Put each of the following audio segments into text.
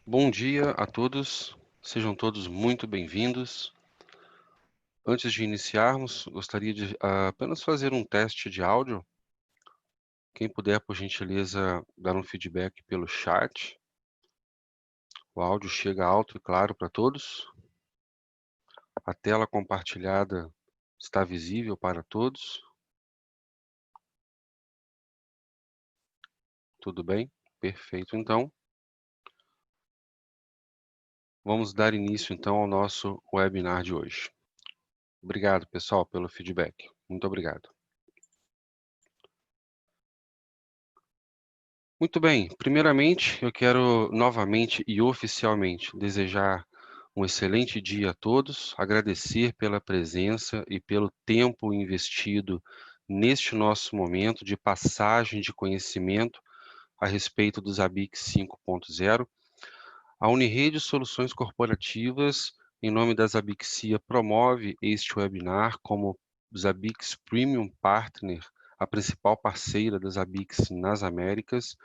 Bom dia a todos, sejam todos muito bem-vindos. Antes de iniciarmos, gostaria de apenas fazer um teste de áudio. Quem puder, por gentileza, dar um feedback pelo chat. O áudio chega alto e claro para todos. A tela compartilhada está visível para todos. Tudo bem? Perfeito, então. Vamos dar início, então, ao nosso webinar de hoje. Obrigado, pessoal, pelo feedback. Muito obrigado. Muito bem, primeiramente eu quero novamente e oficialmente desejar um excelente dia a todos, agradecer pela presença e pelo tempo investido neste nosso momento de passagem de conhecimento a respeito dos ABIC 5.0. A Unirede Soluções Corporativas, em nome das ABICSIA, promove este webinar como os ABICS Premium Partner, a principal parceira das ABICS nas Américas,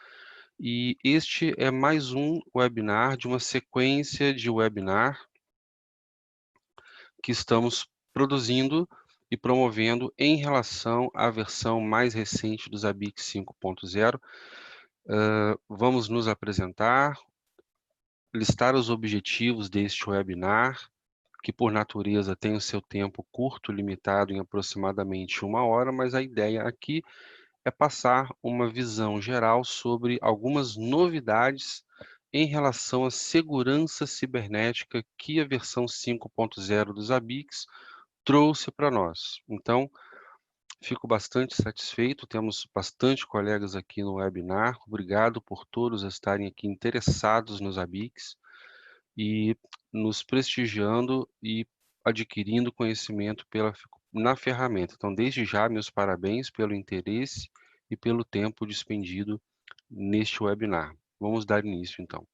e este é mais um webinar de uma sequência de webinar que estamos produzindo e promovendo em relação à versão mais recente dos ABIC 5.0. Vamos nos apresentar, listar os objetivos deste webinar, que por natureza tem o seu tempo curto, limitado em aproximadamente 1 hora, mas a ideia aqui é passar uma visão geral sobre algumas novidades em relação à segurança cibernética que a versão 5.0 dos ABICs trouxe para nós. Então, fico bastante satisfeito, temos bastante colegas aqui no webinar. Obrigado por todos estarem aqui interessados nos ABICs e nos prestigiando e adquirindo conhecimento na ferramenta. Então, desde já, meus parabéns pelo interesse e pelo tempo despendido neste webinar. Vamos dar início, então.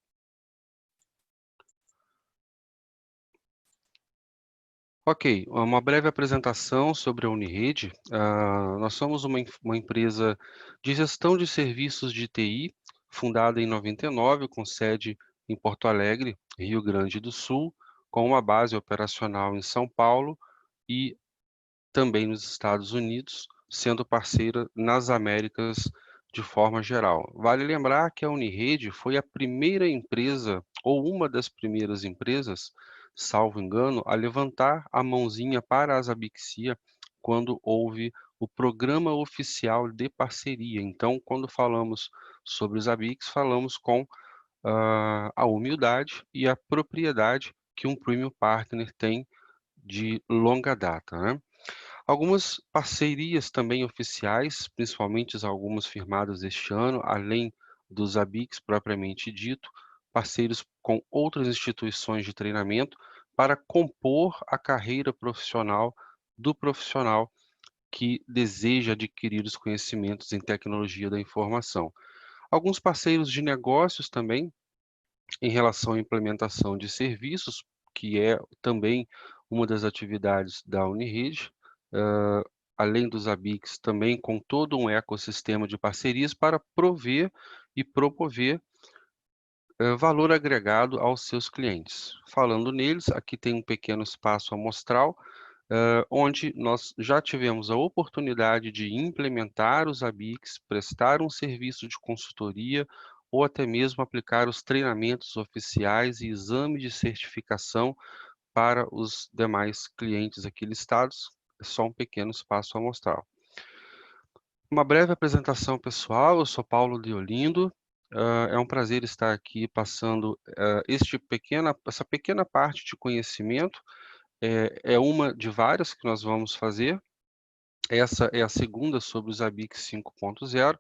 Ok, uma breve apresentação sobre a Unirede. Nós somos uma empresa de gestão de serviços de TI, fundada em 99, com sede em Porto Alegre, Rio Grande do Sul, com uma base operacional em São Paulo e também nos Estados Unidos, sendo parceira nas Américas de forma geral. Vale lembrar que a Unirede foi a primeira empresa, ou uma das primeiras empresas, salvo engano, a levantar a mãozinha para as Abixia quando houve o programa oficial de parceria. Então, quando falamos sobre os ABICs, falamos com a humildade e a propriedade que um Premium Partner tem de longa data, né? Algumas parcerias também oficiais, principalmente algumas firmadas este ano, além dos ABICs propriamente dito, parceiros com outras instituições de treinamento para compor a carreira profissional do profissional que deseja adquirir os conhecimentos em tecnologia da informação. Alguns parceiros de negócios também em relação à implementação de serviços, que é também uma das atividades da Unirede, além dos ABICs, também com todo um ecossistema de parcerias para prover e promover valor agregado aos seus clientes. Falando neles, aqui tem um pequeno espaço amostral, onde nós já tivemos a oportunidade de implementar os ABICs, prestar um serviço de consultoria ou até mesmo aplicar os treinamentos oficiais e exame de certificação para os demais clientes aqui listados. É só um pequeno espaço amostral. Uma breve apresentação pessoal, eu sou Paulo Deolindo, é um prazer estar aqui passando essa pequena parte de conhecimento, é uma de várias que nós vamos fazer. Essa é a segunda sobre os ABIC 5.0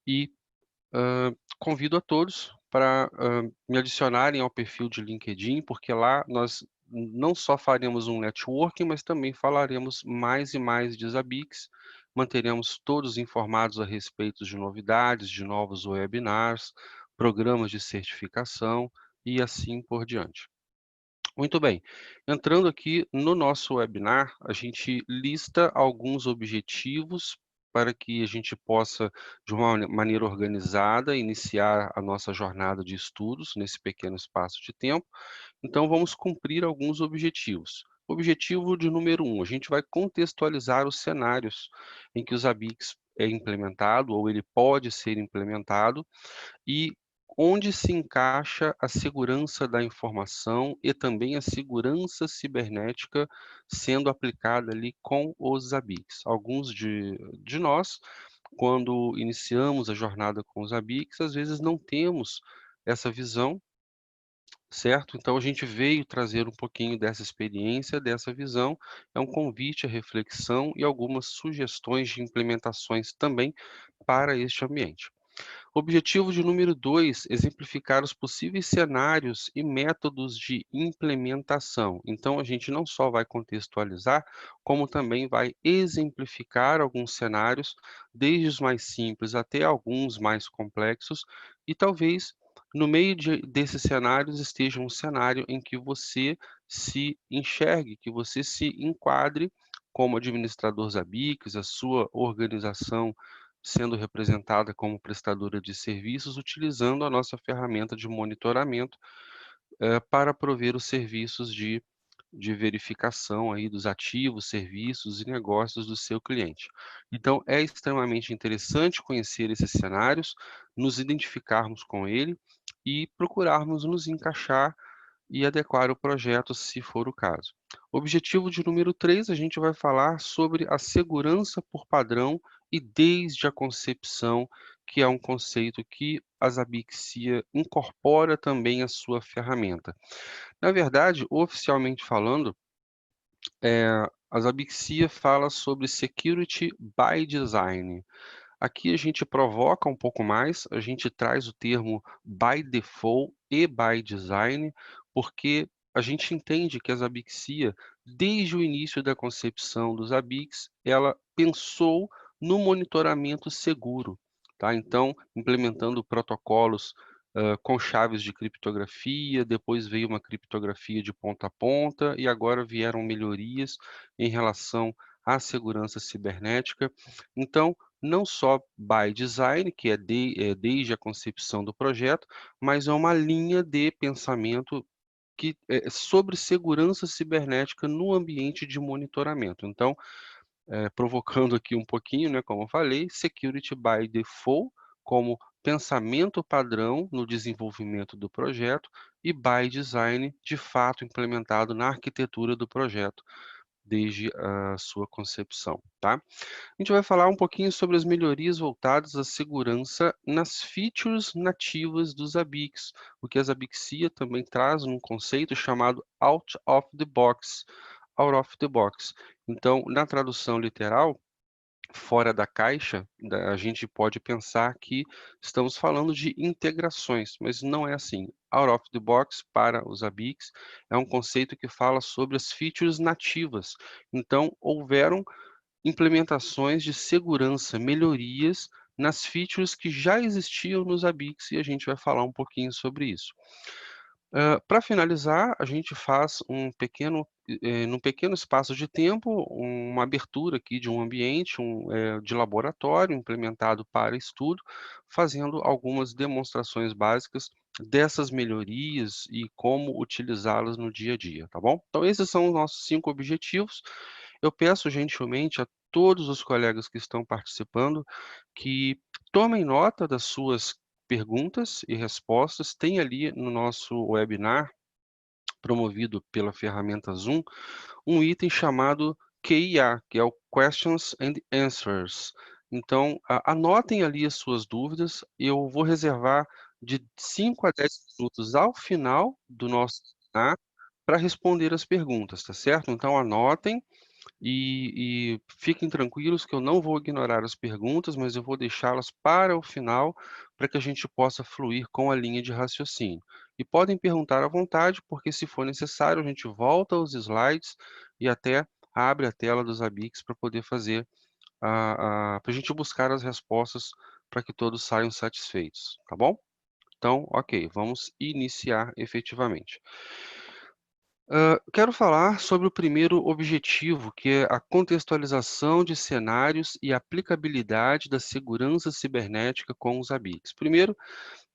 e convido a todos para me adicionarem ao perfil de LinkedIn, porque lá nós não só faremos um networking, mas também falaremos mais e mais de ABICs, manteremos todos informados a respeito de novidades, de novos webinars, programas de certificação e assim por diante. Muito bem, entrando aqui no nosso webinar, a gente lista alguns objetivos para que a gente possa, de uma maneira organizada, iniciar a nossa jornada de estudos nesse pequeno espaço de tempo. Então, vamos cumprir alguns objetivos. Objetivo de número 1, a gente vai contextualizar os cenários em que o Zabbix é implementado ou ele pode ser implementado e onde se encaixa a segurança da informação e também a segurança cibernética sendo aplicada ali com os Zabbix. Alguns de nós, quando iniciamos a jornada com os Zabbix, às vezes não temos essa visão, certo? Então a gente veio trazer um pouquinho dessa experiência, dessa visão, é um convite à reflexão e algumas sugestões de implementações também para este ambiente. Objetivo de número 2, exemplificar os possíveis cenários e métodos de implementação. Então, a gente não só vai contextualizar, como também vai exemplificar alguns cenários, desde os mais simples até alguns mais complexos, e talvez no meio desses cenários esteja um cenário em que você se enxergue, que você se enquadre como administrador Zabbix, a sua organização sendo representada como prestadora de serviços, utilizando a nossa ferramenta de monitoramento, para prover os serviços de verificação aí dos ativos, serviços e negócios do seu cliente. Então, é extremamente interessante conhecer esses cenários, nos identificarmos com ele e procurarmos nos encaixar e adequar o projeto, se for o caso. Objetivo de número 3, a gente vai falar sobre a segurança por padrão e desde a concepção, que é um conceito que a Zabbixia incorpora também à sua ferramenta. Na verdade, oficialmente falando, a Zabbixia fala sobre Security by Design. Aqui a gente provoca um pouco mais, a gente traz o termo by default e by design, porque a gente entende que a Zabbixia, desde o início da concepção dos Zabbix, ela pensou no monitoramento seguro, tá? Então, implementando protocolos com chaves de criptografia, depois veio uma criptografia de ponta a ponta e agora vieram melhorias em relação à segurança cibernética. Então, não só by design, que é desde a concepção do projeto, mas é uma linha de pensamento que é sobre segurança cibernética no ambiente de monitoramento. Então, provocando aqui um pouquinho, né, como eu falei, security by default, como pensamento padrão no desenvolvimento do projeto, e by design, de fato implementado na arquitetura do projeto desde a sua concepção, tá? A gente vai falar um pouquinho sobre as melhorias voltadas à segurança nas features nativas dos Zabbix, o que a Zabbixia também traz num conceito chamado out of the box, out of the box. Então, na tradução literal, fora da caixa, a gente pode pensar que estamos falando de integrações, mas não é assim. Out of the box para os Zabbix é um conceito que fala sobre as features nativas. Então, houveram implementações de segurança, melhorias nas features que já existiam nos Zabbix e a gente vai falar um pouquinho sobre isso. Para finalizar, a gente faz num pequeno espaço de tempo, uma abertura aqui de um ambiente, de laboratório implementado para estudo, fazendo algumas demonstrações básicas dessas melhorias e como utilizá-las no dia a dia, tá bom? Então esses são os nossos 5 objetivos. Eu peço gentilmente a todos os colegas que estão participando que tomem nota das suas perguntas e respostas. Tem ali no nosso webinar, promovido pela ferramenta Zoom, um item chamado QIA, que é o Questions and Answers. Então, anotem ali as suas dúvidas. Eu vou reservar de 5 a 10 minutos ao final do nosso webinar para responder as perguntas, tá certo? Então, anotem e fiquem tranquilos que eu não vou ignorar as perguntas, mas eu vou deixá-las para o final, para que a gente possa fluir com a linha de raciocínio. E podem perguntar à vontade, porque se for necessário, a gente volta aos slides e até abre a tela dos Zabbix para poder fazer para a gente buscar as respostas para que todos saiam satisfeitos, tá bom? Então, ok, vamos iniciar efetivamente. Quero falar sobre o primeiro objetivo, que é a contextualização de cenários e aplicabilidade da segurança cibernética com os ABICs. Primeiro,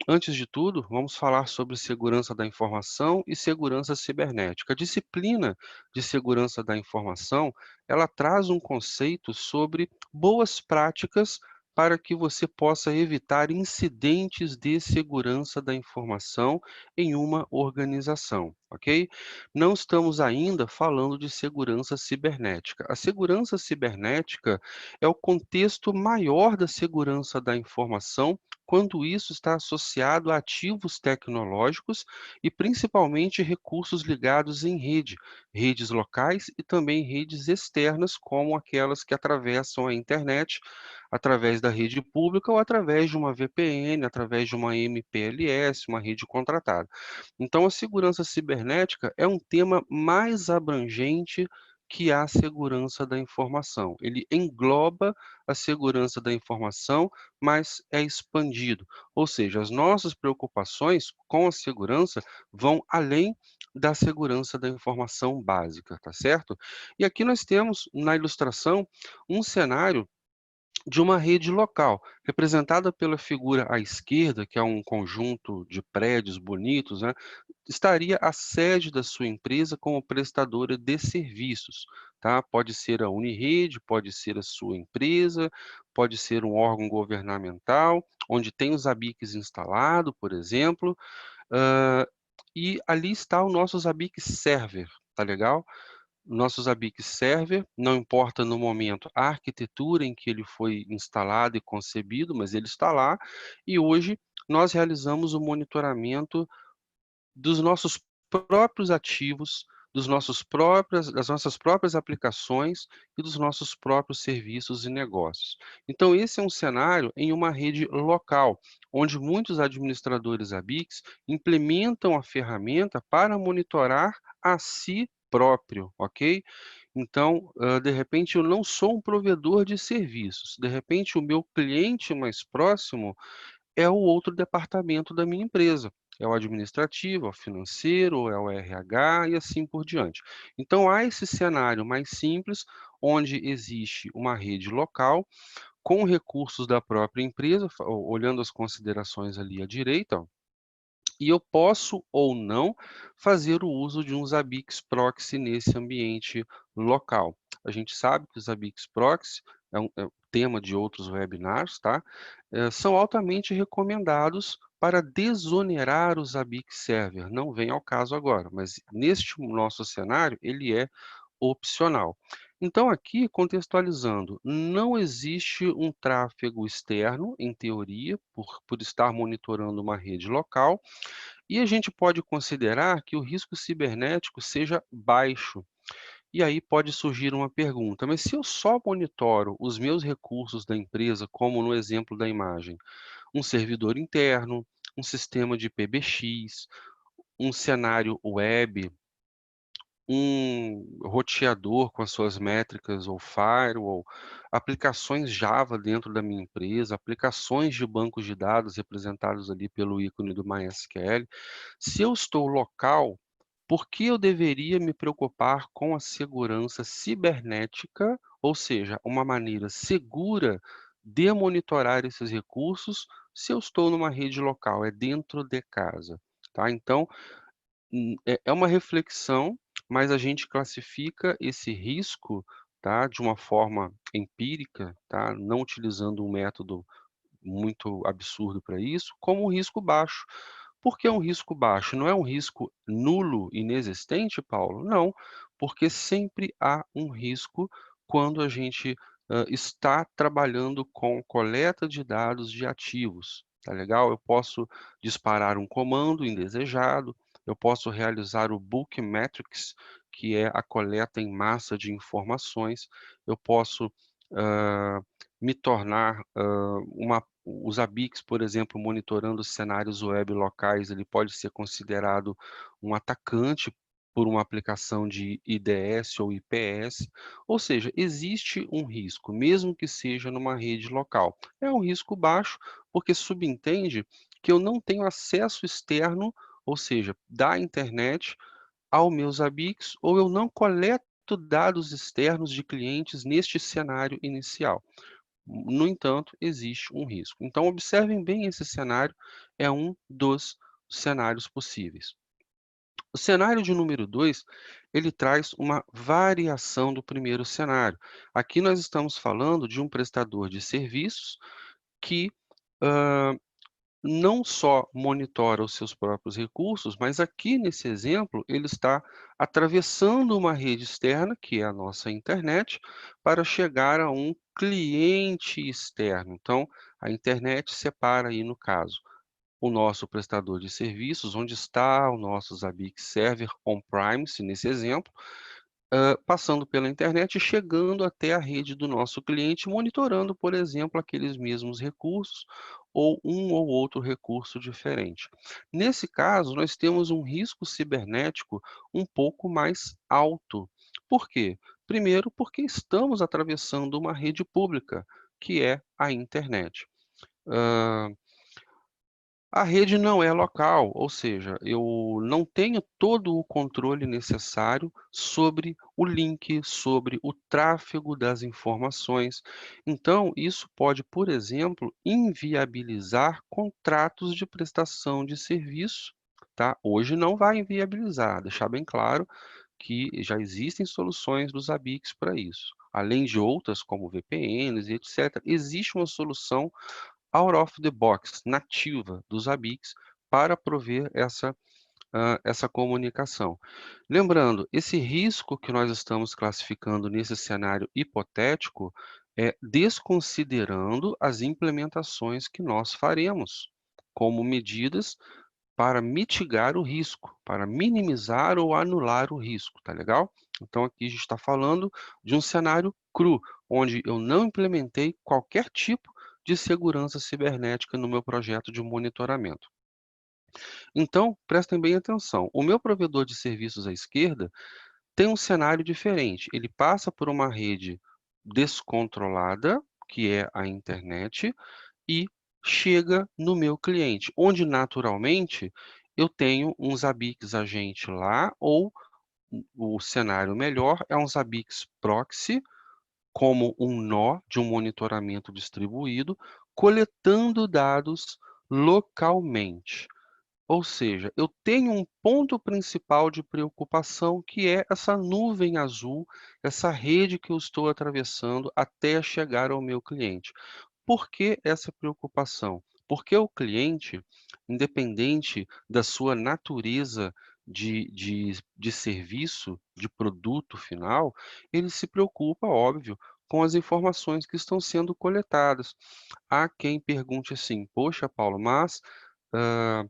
antes de tudo, vamos falar sobre segurança da informação e segurança cibernética. A disciplina de segurança da informação, ela traz um conceito sobre boas práticas para que você possa evitar incidentes de segurança da informação em uma organização, ok? Não estamos ainda falando de segurança cibernética. A segurança cibernética é o contexto maior da segurança da informação quando isso está associado a ativos tecnológicos e principalmente recursos ligados em rede, redes locais e também redes externas, como aquelas que atravessam a internet através da rede pública ou através de uma VPN, através de uma MPLS, uma rede contratada. Então, a segurança cibernética é um tema mais abrangente que a segurança da informação. Ele engloba a segurança da informação, mas é expandido. Ou seja, as nossas preocupações com a segurança vão além da segurança da informação básica, tá certo? E aqui nós temos na ilustração um cenário de uma rede local, representada pela figura à esquerda, que é um conjunto de prédios bonitos, né? Estaria a sede da sua empresa como prestadora de serviços, tá? Pode ser a Unirede, pode ser a sua empresa, pode ser um órgão governamental, onde tem os ABICs instalado, por exemplo, hã, e ali está o nosso Zabbix Server, tá legal? Nossos Zabbix Server, não importa no momento a arquitetura em que ele foi instalado e concebido, mas ele está lá, e hoje nós realizamos o monitoramento dos nossos próprios ativos, das nossas próprias aplicações e dos nossos próprios serviços e negócios. Então, esse é um cenário em uma rede local, onde muitos administradores ABICs implementam a ferramenta para monitorar a si próprio, ok? Então, de repente, eu não sou um provedor de serviços, de repente, o meu cliente mais próximo é o outro departamento da minha empresa. É o administrativo, é o financeiro, é o RH e assim por diante. Então, há esse cenário mais simples, onde existe uma rede local com recursos da própria empresa, olhando as considerações ali à direita, ó, e eu posso ou não fazer o uso de um Zabbix Proxy nesse ambiente local. A gente sabe que o Zabbix Proxy é um tema de outros webinars, tá? São altamente recomendados para desonerar o Zabbix Server. Não vem ao caso agora, mas neste nosso cenário, ele é opcional. Então, aqui, contextualizando, não existe um tráfego externo, em teoria, por estar monitorando uma rede local, e a gente pode considerar que o risco cibernético seja baixo. E aí pode surgir uma pergunta: mas se eu só monitoro os meus recursos da empresa, como no exemplo da imagem, um servidor interno, um sistema de PBX, um cenário web, um roteador com as suas métricas ou firewall, aplicações Java dentro da minha empresa, aplicações de bancos de dados representados ali pelo ícone do MySQL. Se eu estou local, por que eu deveria me preocupar com a segurança cibernética, ou seja, uma maneira segura de monitorar esses recursos, se eu estou numa rede local, é dentro de casa, tá? Então, é uma reflexão, mas a gente classifica esse risco, tá, de uma forma empírica, tá, não utilizando um método muito absurdo para isso, como um risco baixo. Por que um risco baixo? Não é um risco nulo, inexistente, Paulo? Não, porque sempre há um risco quando a gente está trabalhando com coleta de dados de ativos. Tá legal? Eu posso disparar um comando indesejado, eu posso realizar o bulk metrics, que é a coleta em massa de informações, eu posso ah, me tornar os ABICs, por exemplo, monitorando cenários web locais, ele pode ser considerado um atacante por uma aplicação de IDS ou IPS, ou seja, existe um risco, mesmo que seja numa rede local. É um risco baixo, porque subentende que eu não tenho acesso externo, ou seja, da internet, ao meus Zabbix ou eu não coleto dados externos de clientes neste cenário inicial. No entanto, existe um risco. Então, observem bem esse cenário, é um dos cenários possíveis. O cenário de número 2, ele traz uma variação do primeiro cenário. Aqui nós estamos falando de um prestador de serviços que não só monitora os seus próprios recursos, mas aqui nesse exemplo ele está atravessando uma rede externa, que é a nossa internet, para chegar a um cliente externo. Então, a internet separa aí, no caso, o nosso prestador de serviços, onde está o nosso Zabbix Server on-premise, nesse exemplo, passando pela internet e chegando até a rede do nosso cliente, monitorando, por exemplo, aqueles mesmos recursos ou um ou outro recurso diferente. Nesse caso, nós temos um risco cibernético um pouco mais alto. Por quê? Primeiro, porque estamos atravessando uma rede pública, que é a internet. Hã, a rede não é local, ou seja, eu não tenho todo o controle necessário sobre o link, sobre o tráfego das informações. Então, isso pode, por exemplo, inviabilizar contratos de prestação de serviço, tá? Hoje não vai inviabilizar, deixar bem claro que já existem soluções dos Zabbix para isso. Além de outras, como VPNs e etc., existe uma solução out of the box, nativa dos Zabbix, para prover essa comunicação. Lembrando, esse risco que nós estamos classificando nesse cenário hipotético é desconsiderando as implementações que nós faremos, como medidas para mitigar o risco, para minimizar ou anular o risco, tá legal? Então aqui a gente está falando de um cenário cru, onde eu não implementei qualquer tipo de segurança cibernética no meu projeto de monitoramento. Então, prestem bem atenção. O meu provedor de serviços à esquerda tem um cenário diferente. Ele passa por uma rede descontrolada, que é a internet, e chega no meu cliente, onde naturalmente eu tenho um Zabbix agente lá, ou o cenário melhor é um Zabbix proxy, como um nó de um monitoramento distribuído, coletando dados localmente. Ou seja, eu tenho um ponto principal de preocupação, que é essa nuvem azul, essa rede que eu estou atravessando até chegar ao meu cliente. Por que essa preocupação? Porque o cliente, independente da sua natureza de serviço, de produto final, ele se preocupa, óbvio, com as informações que estão sendo coletadas. Há quem pergunte assim: poxa, Paulo, mas hã,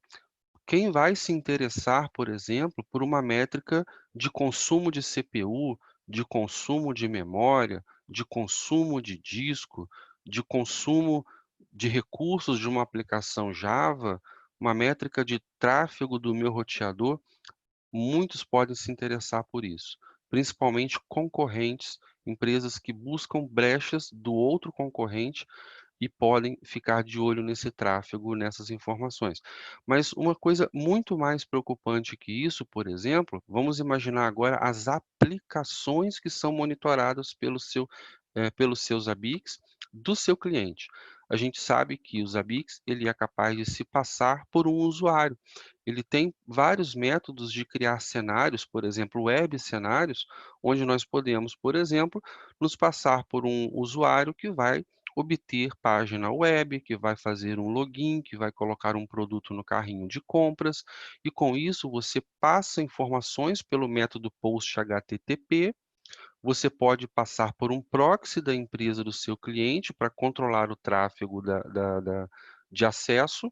quem vai se interessar, por exemplo, por uma métrica de consumo de CPU, de consumo de memória, de consumo de disco, de consumo de recursos de uma aplicação Java, uma métrica de tráfego do meu roteador? Muitos podem se interessar por isso, principalmente concorrentes, empresas que buscam brechas do outro concorrente e podem ficar de olho nesse tráfego, nessas informações. Mas uma coisa muito mais preocupante que isso, por exemplo, vamos imaginar agora as aplicações que são monitoradas pelos seus Zabbix do seu cliente. A gente sabe que o Zabbix ele é capaz de se passar por um usuário. Ele tem vários métodos de criar cenários, por exemplo, web cenários, onde nós podemos, por exemplo, nos passar por um usuário que vai obter página web, que vai fazer um login, que vai colocar um produto no carrinho de compras, e com isso você passa informações pelo método POST HTTP. Você pode passar por um proxy da empresa do seu cliente para controlar o tráfego de acesso,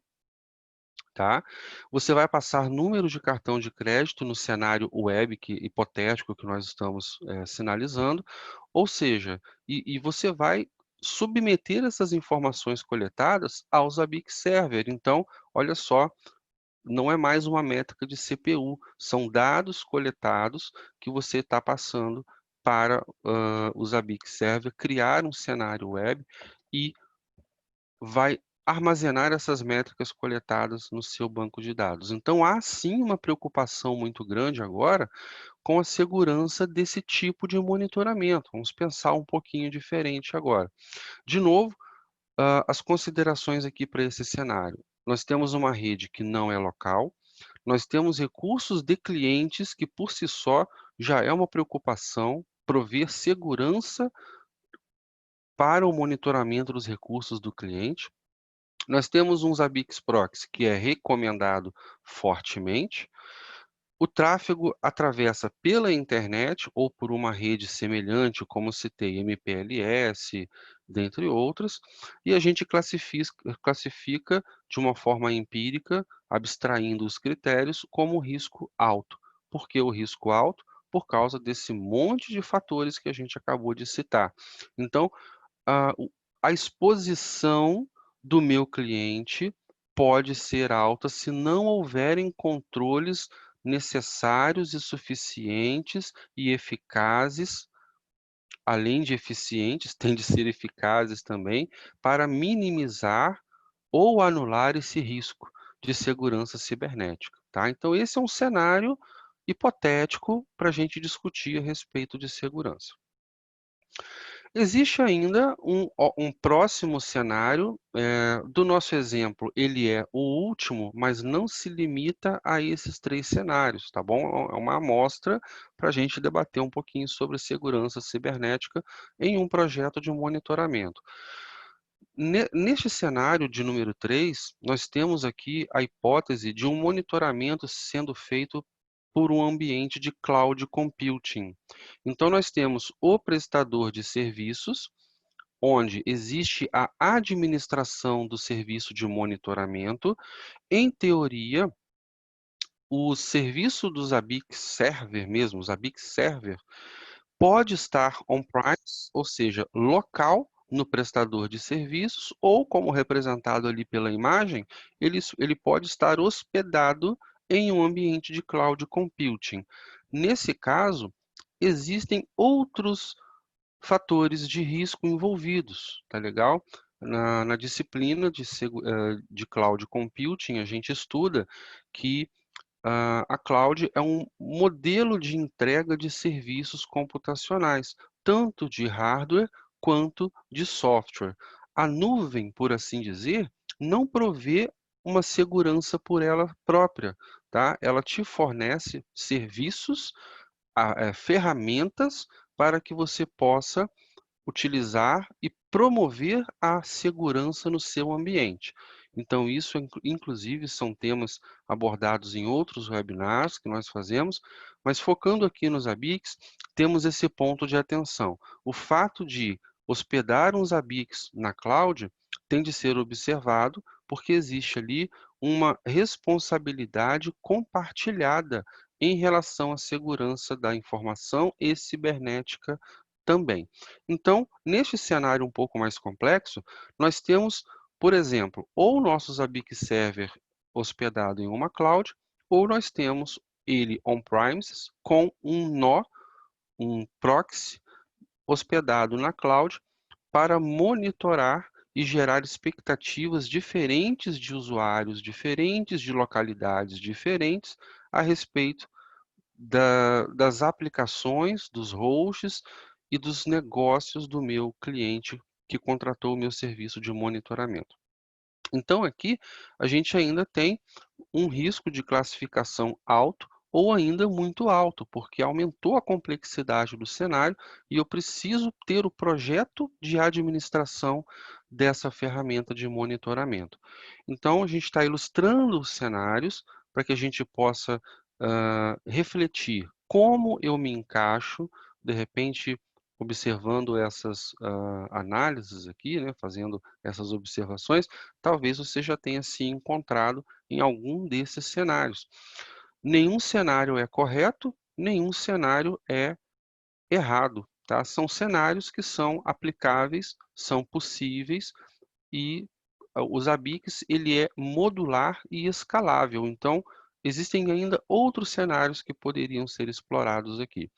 tá? Você vai passar números de cartão de crédito no cenário web hipotético que nós estamos sinalizando, ou seja, e você vai submeter essas informações coletadas ao Zabbix Server. Então, olha só, não é mais uma métrica de CPU, são dados coletados que você está passando para o Zabbix Server criar um cenário web e vai armazenar essas métricas coletadas no seu banco de dados. Então, há sim uma preocupação muito grande agora com a segurança desse tipo de monitoramento. Vamos pensar um pouquinho diferente agora. De novo, as considerações aqui para esse cenário. Nós temos uma rede que não é local, nós temos recursos de clientes que, por si só, já é uma preocupação prover segurança para o monitoramento dos recursos do cliente. Nós temos um Zabbix Proxy que é recomendado fortemente. O tráfego atravessa pela internet ou por uma rede semelhante, como citei, MPLS, dentre outras, e a gente classifica de uma forma empírica, abstraindo os critérios, como risco alto. Por que o risco alto? Por causa desse monte de fatores que a gente acabou de citar. Então, a exposição do meu cliente pode ser alta se não houverem controles necessários e suficientes e eficazes, além de eficientes, têm de ser eficazes também, para minimizar ou anular esse risco de segurança cibernética, tá? Então esse é um cenário hipotético para a gente discutir a respeito de segurança. Existe ainda um próximo cenário, do nosso exemplo, ele é o último, mas não se limita a esses 3 cenários, tá bom? É uma amostra para a gente debater um pouquinho sobre segurança cibernética em um projeto de monitoramento. Neste cenário de número 3, nós temos aqui a hipótese de um monitoramento sendo feito por um ambiente de cloud computing. Então, nós temos o prestador de serviços, onde existe a administração do serviço de monitoramento. Em teoria, o serviço do Zabbix Server mesmo, o Zabbix Server, pode estar on-premise, ou seja, local no prestador de serviços, ou como representado ali pela imagem, ele pode estar hospedado em um ambiente de cloud computing. Nesse caso, existem outros fatores de risco envolvidos, tá legal? Na disciplina de cloud computing, a gente estuda que a cloud é um modelo de entrega de serviços computacionais, tanto de hardware quanto de software. A nuvem, por assim dizer, não provê uma segurança por ela própria, tá? Ela te fornece serviços, ferramentas para que você possa utilizar e promover a segurança no seu ambiente. Então, isso, inclusive, são temas abordados em outros webinars que nós fazemos, mas focando aqui nos Zabbix, temos esse ponto de atenção. O fato de hospedar um Zabbix na cloud tem de ser observado, porque existe ali uma responsabilidade compartilhada em relação à segurança da informação e cibernética também. Então, neste cenário um pouco mais complexo, nós temos, por exemplo, ou o nosso Zabbix Server hospedado em uma cloud, ou nós temos ele on-premises com um nó, um proxy hospedado na cloud para monitorar e gerar expectativas diferentes de usuários diferentes, de localidades diferentes, a respeito das aplicações, dos hosts e dos negócios do meu cliente que contratou o meu serviço de monitoramento. Então, aqui, a gente ainda tem um risco de classificação alto ou ainda muito alto, porque aumentou a complexidade do cenário e eu preciso ter o projeto de administração dessa ferramenta de monitoramento. Então, a gente está ilustrando os cenários para que a gente possa refletir como eu me encaixo, de repente, observando essas análises aqui, né, fazendo essas observações, talvez você já tenha se encontrado em algum desses cenários. Nenhum cenário é correto, nenhum cenário é errado, tá? São cenários que são aplicáveis, são possíveis e o Zabbix ele é modular e escalável. Então, existem ainda outros cenários que poderiam ser explorados aqui.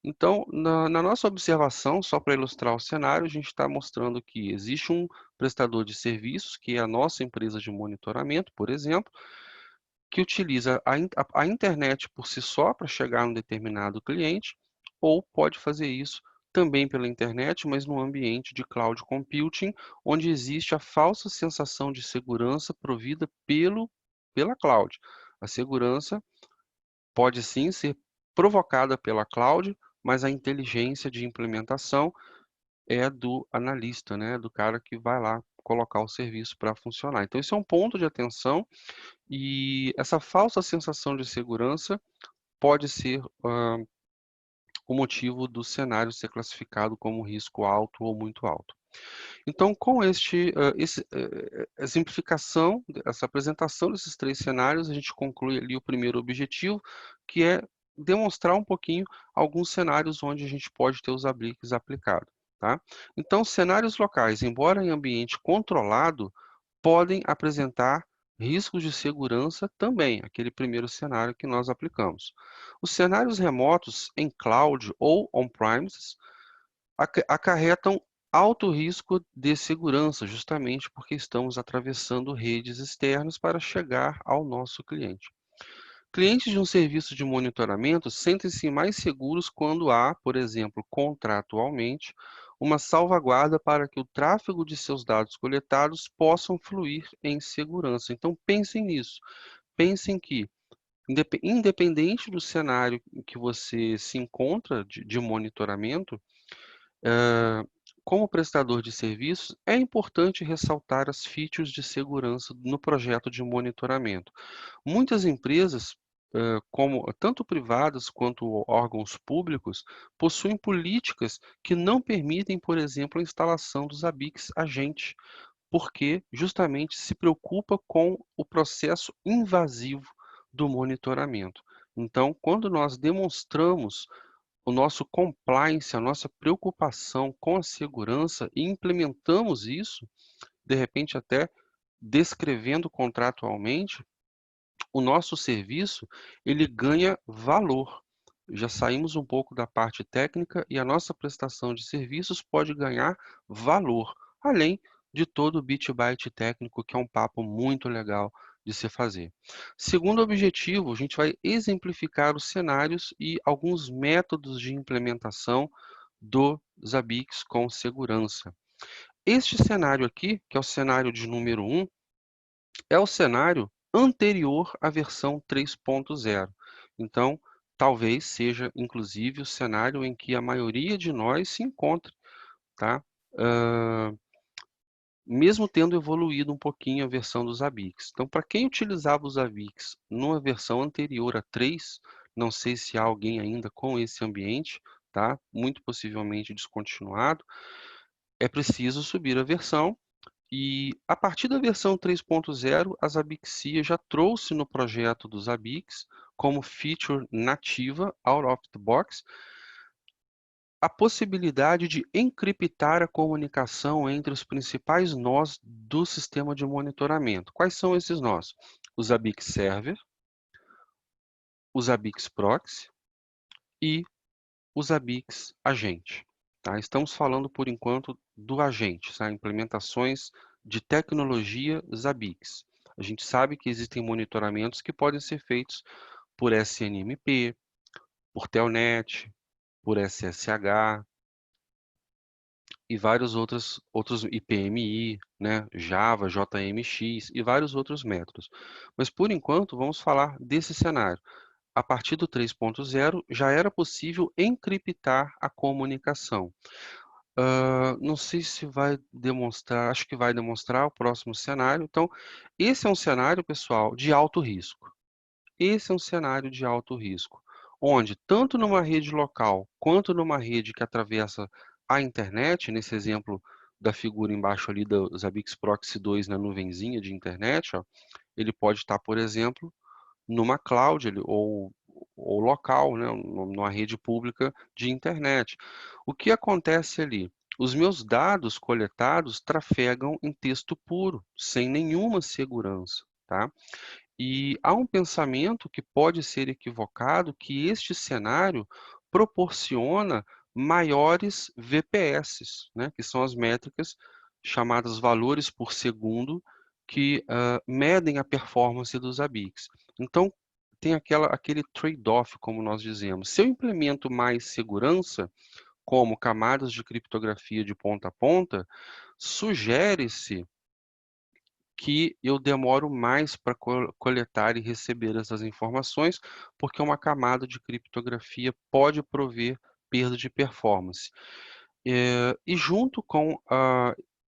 Então, na nossa observação, só para ilustrar o cenário, a gente está mostrando que existe um prestador de serviços, que é a nossa empresa de monitoramento, por exemplo, que utiliza a internet por si só para chegar a um determinado cliente, ou pode fazer isso também pela internet, mas num ambiente de cloud computing, onde existe a falsa sensação de segurança provida pela cloud. A segurança pode sim ser provocada pela cloud, mas a inteligência de implementação é do analista, né? Do cara que vai lá colocar o serviço para funcionar. Então, esse é um ponto de atenção e essa falsa sensação de segurança pode ser o motivo do cenário ser classificado como risco alto ou muito alto. Então, com a simplificação, essa apresentação desses três cenários, a gente conclui ali o primeiro objetivo, que é demonstrar um pouquinho alguns cenários onde a gente pode ter os apliques aplicados. Tá? Então, cenários locais, embora em ambiente controlado, podem apresentar riscos de segurança também, aquele primeiro cenário que nós aplicamos. Os cenários remotos em cloud ou on-premises acarretam alto risco de segurança, justamente porque estamos atravessando redes externas para chegar ao nosso cliente. Clientes de um serviço de monitoramento sentem-se mais seguros quando há, por exemplo, contratualmente, uma salvaguarda para que o tráfego de seus dados coletados possam fluir em segurança. Então, pensem nisso. Pensem que, independente do cenário em que você se encontra de monitoramento, como prestador de serviços, é importante ressaltar as features de segurança no projeto de monitoramento. Muitas empresas, como tanto privadas quanto órgãos públicos, possuem políticas que não permitem, por exemplo, a instalação dos ABICs agente, porque justamente se preocupa com o processo invasivo do monitoramento. Então, quando nós demonstramos o nosso compliance, a nossa preocupação com a segurança e implementamos isso, de repente até descrevendo contratualmente, o nosso serviço ele ganha valor. Já saímos um pouco da parte técnica e a nossa prestação de serviços pode ganhar valor, além de todo o bit byte técnico, que é um papo muito legal de se fazer. Segundo objetivo, a gente vai exemplificar os cenários e alguns métodos de implementação do Zabbix com segurança. Este cenário aqui, que é o cenário de número 1, é o cenário anterior à versão 3.0. Então, talvez seja, inclusive, o cenário em que a maioria de nós se encontra, tá? Mesmo tendo evoluído um pouquinho a versão dos ABICs. Então, para quem utilizava os ABICs numa versão anterior a 3, não sei se há alguém ainda com esse ambiente, tá? Muito possivelmente descontinuado, é preciso subir a versão. E a partir da versão 3.0, a Zabbixia já trouxe no projeto dos Zabbix, como feature nativa, out of the box, a possibilidade de encriptar a comunicação entre os principais nós do sistema de monitoramento. Quais são esses nós? O Zabbix Server, o Zabbix Proxy e o Zabbix Agente. Tá? Estamos falando, por enquanto, do agente, tá? Implementações de tecnologia Zabbix. A gente sabe que existem monitoramentos que podem ser feitos por SNMP, por Telnet, por SSH e vários outros IPMI, né? Java, JMX e vários outros métodos. Mas, por enquanto, vamos falar desse cenário. A partir do 3.0, já era possível encriptar a comunicação. Não sei se vai demonstrar, acho que vai demonstrar o próximo cenário. Então, esse é um cenário, pessoal, de alto risco. Esse é um cenário de alto risco, onde tanto numa rede local quanto numa rede que atravessa a internet, nesse exemplo da figura embaixo ali do Zabbix Proxy 2 na nuvenzinha de internet, ó, ele pode estar, por exemplo, numa cloud ou local, né, numa rede pública de internet. O que acontece ali? Os meus dados coletados trafegam em texto puro, sem nenhuma segurança, tá? E há um pensamento que pode ser equivocado que este cenário proporciona maiores VPS, né, que são as métricas chamadas valores por segundo, que medem a performance dos ABICs. Então, tem aquele trade-off, como nós dizemos. Se eu implemento mais segurança, como camadas de criptografia de ponta a ponta, sugere-se que eu demoro mais para coletar e receber essas informações, porque uma camada de criptografia pode prover perda de performance. E junto com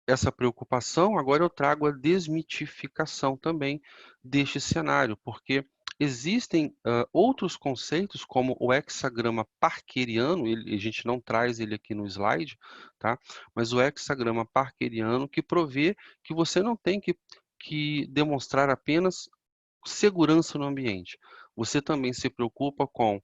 essa preocupação, agora eu trago a desmitificação também deste cenário, porque existem outros conceitos, como o hexagrama parkeriano, a gente não traz ele aqui no slide, tá? Mas o hexagrama parkeriano que provê que você não tem que demonstrar apenas segurança no ambiente. Você também se preocupa com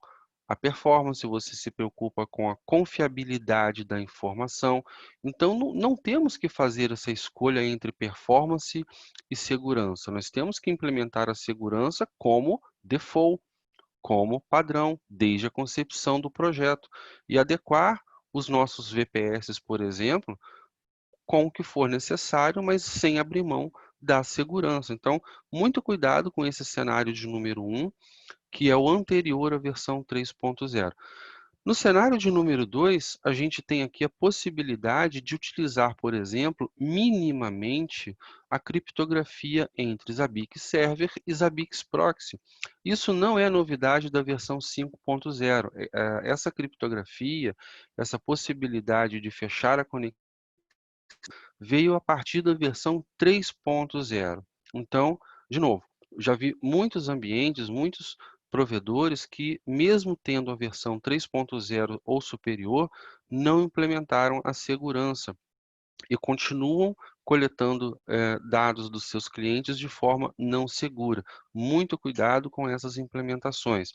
a performance, você se preocupa com a confiabilidade da informação. Então, não temos que fazer essa escolha entre performance e segurança. Nós temos que implementar a segurança como default, como padrão, desde a concepção do projeto, e adequar os nossos VPS, por exemplo, com o que for necessário, mas sem abrir mão da segurança. Então, muito cuidado com esse cenário de número 1, que é o anterior à versão 3.0. No cenário de número 2, a gente tem aqui a possibilidade de utilizar, por exemplo, minimamente a criptografia entre Zabbix Server e Zabbix Proxy. Isso não é novidade da versão 5.0. Essa criptografia, essa possibilidade de fechar a conexão veio a partir da versão 3.0. Então, de novo, já vi muitos ambientes, muitos provedores que, mesmo tendo a versão 3.0 ou superior, não implementaram a segurança e continuam coletando dados dos seus clientes de forma não segura. Muito cuidado com essas implementações.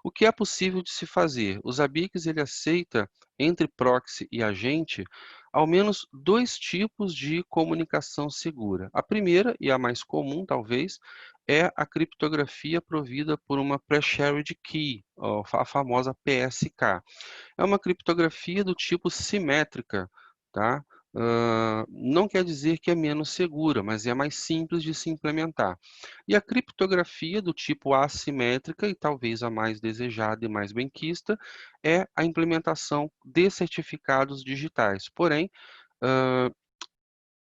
O que é possível de se fazer? O Zabbix ele aceita, entre proxy e agente, ao menos dois tipos de comunicação segura. A primeira, e a mais comum talvez, é a criptografia provida por uma pre-shared key, a famosa PSK. É uma criptografia do tipo simétrica, tá? Não quer dizer que é menos segura, mas é mais simples de se implementar. E a criptografia do tipo assimétrica, e talvez a mais desejada e mais benquista, é a implementação de certificados digitais. Porém,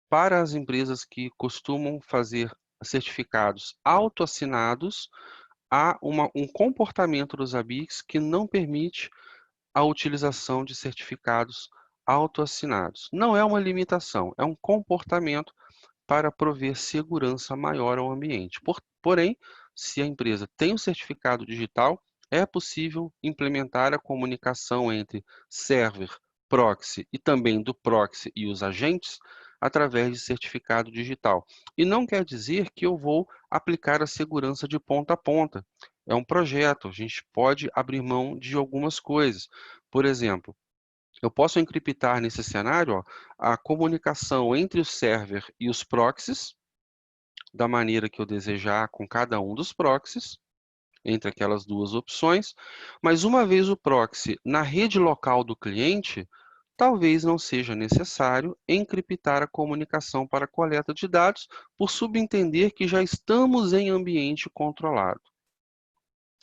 para as empresas que costumam fazer certificados autoassinados, há um comportamento dos ABICs que não permite a utilização de certificados autoassinados. Não é uma limitação, é um comportamento para prover segurança maior ao ambiente. Porém, se a empresa tem um certificado digital, é possível implementar a comunicação entre server, proxy e também do proxy e os agentes através de certificado digital. E não quer dizer que eu vou aplicar a segurança de ponta a ponta. É um projeto, a gente pode abrir mão de algumas coisas. Por exemplo, eu posso encriptar nesse cenário a comunicação entre o server e os proxies, da maneira que eu desejar com cada um dos proxies, entre aquelas duas opções, mas uma vez o proxy na rede local do cliente, talvez não seja necessário encriptar a comunicação para coleta de dados, por subentender que já estamos em ambiente controlado,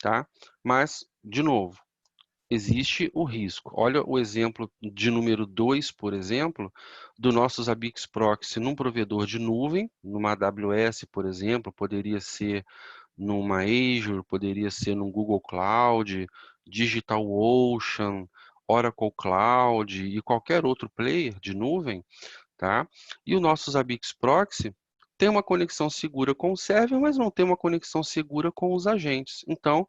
tá? Mas, de novo, existe o risco. Olha o exemplo de número 2, por exemplo, do nosso Zabbix Proxy num provedor de nuvem, numa AWS, por exemplo, poderia ser numa Azure, poderia ser num Google Cloud, DigitalOcean, Oracle Cloud e qualquer outro player de nuvem, tá? E o nosso Zabbix Proxy tem uma conexão segura com o server, mas não tem uma conexão segura com os agentes. Então,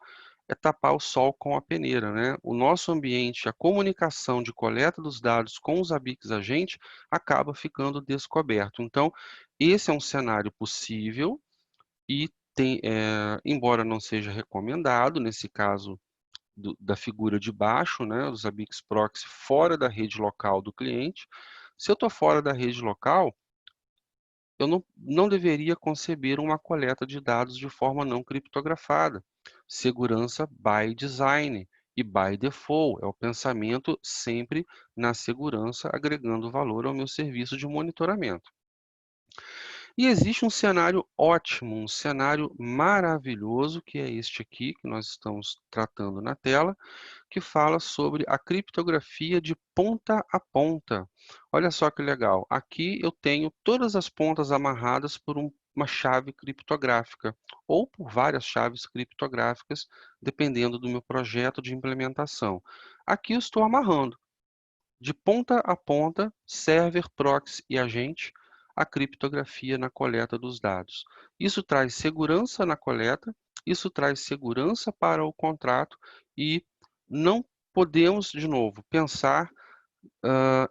é tapar o sol com a peneira, né? O nosso ambiente, a comunicação de coleta dos dados com os Zabbix agente acaba ficando descoberto. Então, esse é um cenário possível e embora não seja recomendado, nesse caso da figura de baixo, né, do Zabbix Proxy fora da rede local do cliente, se eu estou fora da rede local, eu não deveria conceber uma coleta de dados de forma não criptografada. Segurança by design. E by default é o pensamento sempre na segurança, agregando valor ao meu serviço de monitoramento. E existe um cenário ótimo, um cenário maravilhoso, que é este aqui, que nós estamos tratando na tela, que fala sobre a criptografia de ponta a ponta. Olha só que legal. Aqui eu tenho todas as pontas amarradas por uma chave criptográfica, ou por várias chaves criptográficas, dependendo do meu projeto de implementação. Aqui eu estou amarrando. De ponta a ponta, server, proxy e agente, a criptografia na coleta dos dados. Isso traz segurança na coleta, isso traz segurança para o contrato e não podemos, de novo, pensar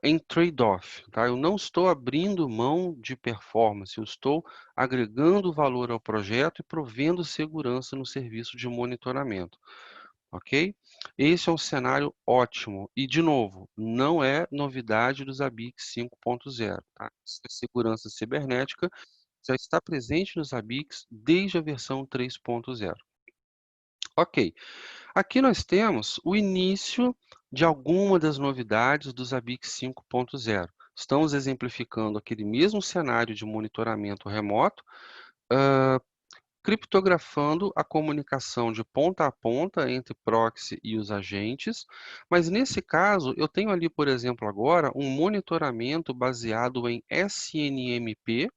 em trade-off, tá? Eu não estou abrindo mão de performance, eu estou agregando valor ao projeto e provendo segurança no serviço de monitoramento. Ok? Esse é um cenário ótimo. E, de novo, não é novidade dos ABICs 5.0. Tá? A segurança cibernética já está presente nos ABICs desde a versão 3.0. Ok, aqui nós temos o início de alguma das novidades dos ABICs 5.0. Estamos exemplificando aquele mesmo cenário de monitoramento remoto, criptografando a comunicação de ponta a ponta entre proxy e os agentes, mas nesse caso eu tenho ali, por exemplo, agora um monitoramento baseado em SNMP,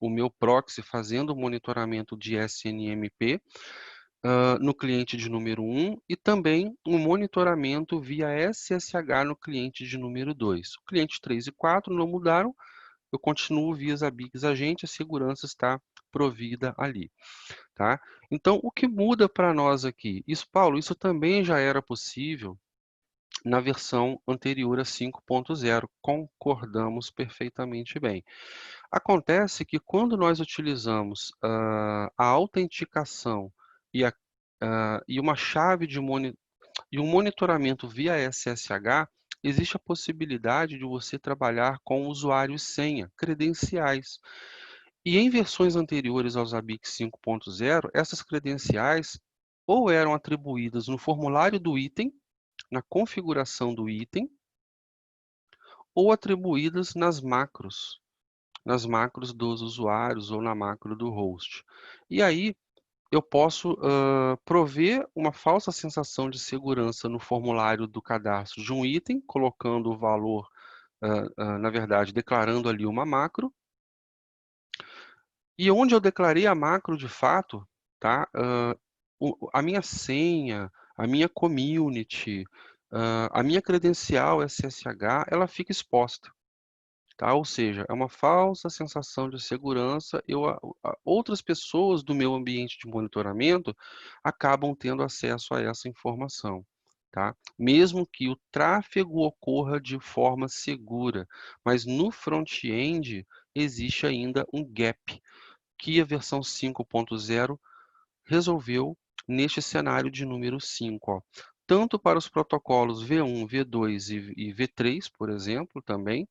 o meu proxy fazendo o monitoramento de SNMP no cliente de número 1 e também um monitoramento via SSH no cliente de número 2. O cliente 3 e 4 não mudaram, eu continuo via ABICs agente, a segurança está provida ali. Tá? Então, o que muda para nós aqui? Isso, Paulo, isso também já era possível na versão anterior a 5.0. Concordamos perfeitamente bem. Acontece que quando nós utilizamos a autenticação e, e uma chave de e um monitoramento via SSH, existe a possibilidade de você trabalhar com usuário e senha, credenciais. E em versões anteriores aos ABICs 5.0, essas credenciais ou eram atribuídas no formulário do item, na configuração do item, ou atribuídas nas macros dos usuários ou na macro do host. E aí eu posso prover uma falsa sensação de segurança no formulário do cadastro de um item, colocando o valor, na verdade, declarando ali uma macro, e onde eu declarei a macro de fato, tá? A minha senha, a minha community, a minha credencial SSH, ela fica exposta. Tá? Ou seja, é uma falsa sensação de segurança. Outras pessoas do meu ambiente de monitoramento acabam tendo acesso a essa informação. Tá? Mesmo que o tráfego ocorra de forma segura, mas no front-end existe ainda um gap que a versão 5.0 resolveu neste cenário de número 5. Ó. Tanto para os protocolos V1, V2 e V3, por exemplo, também,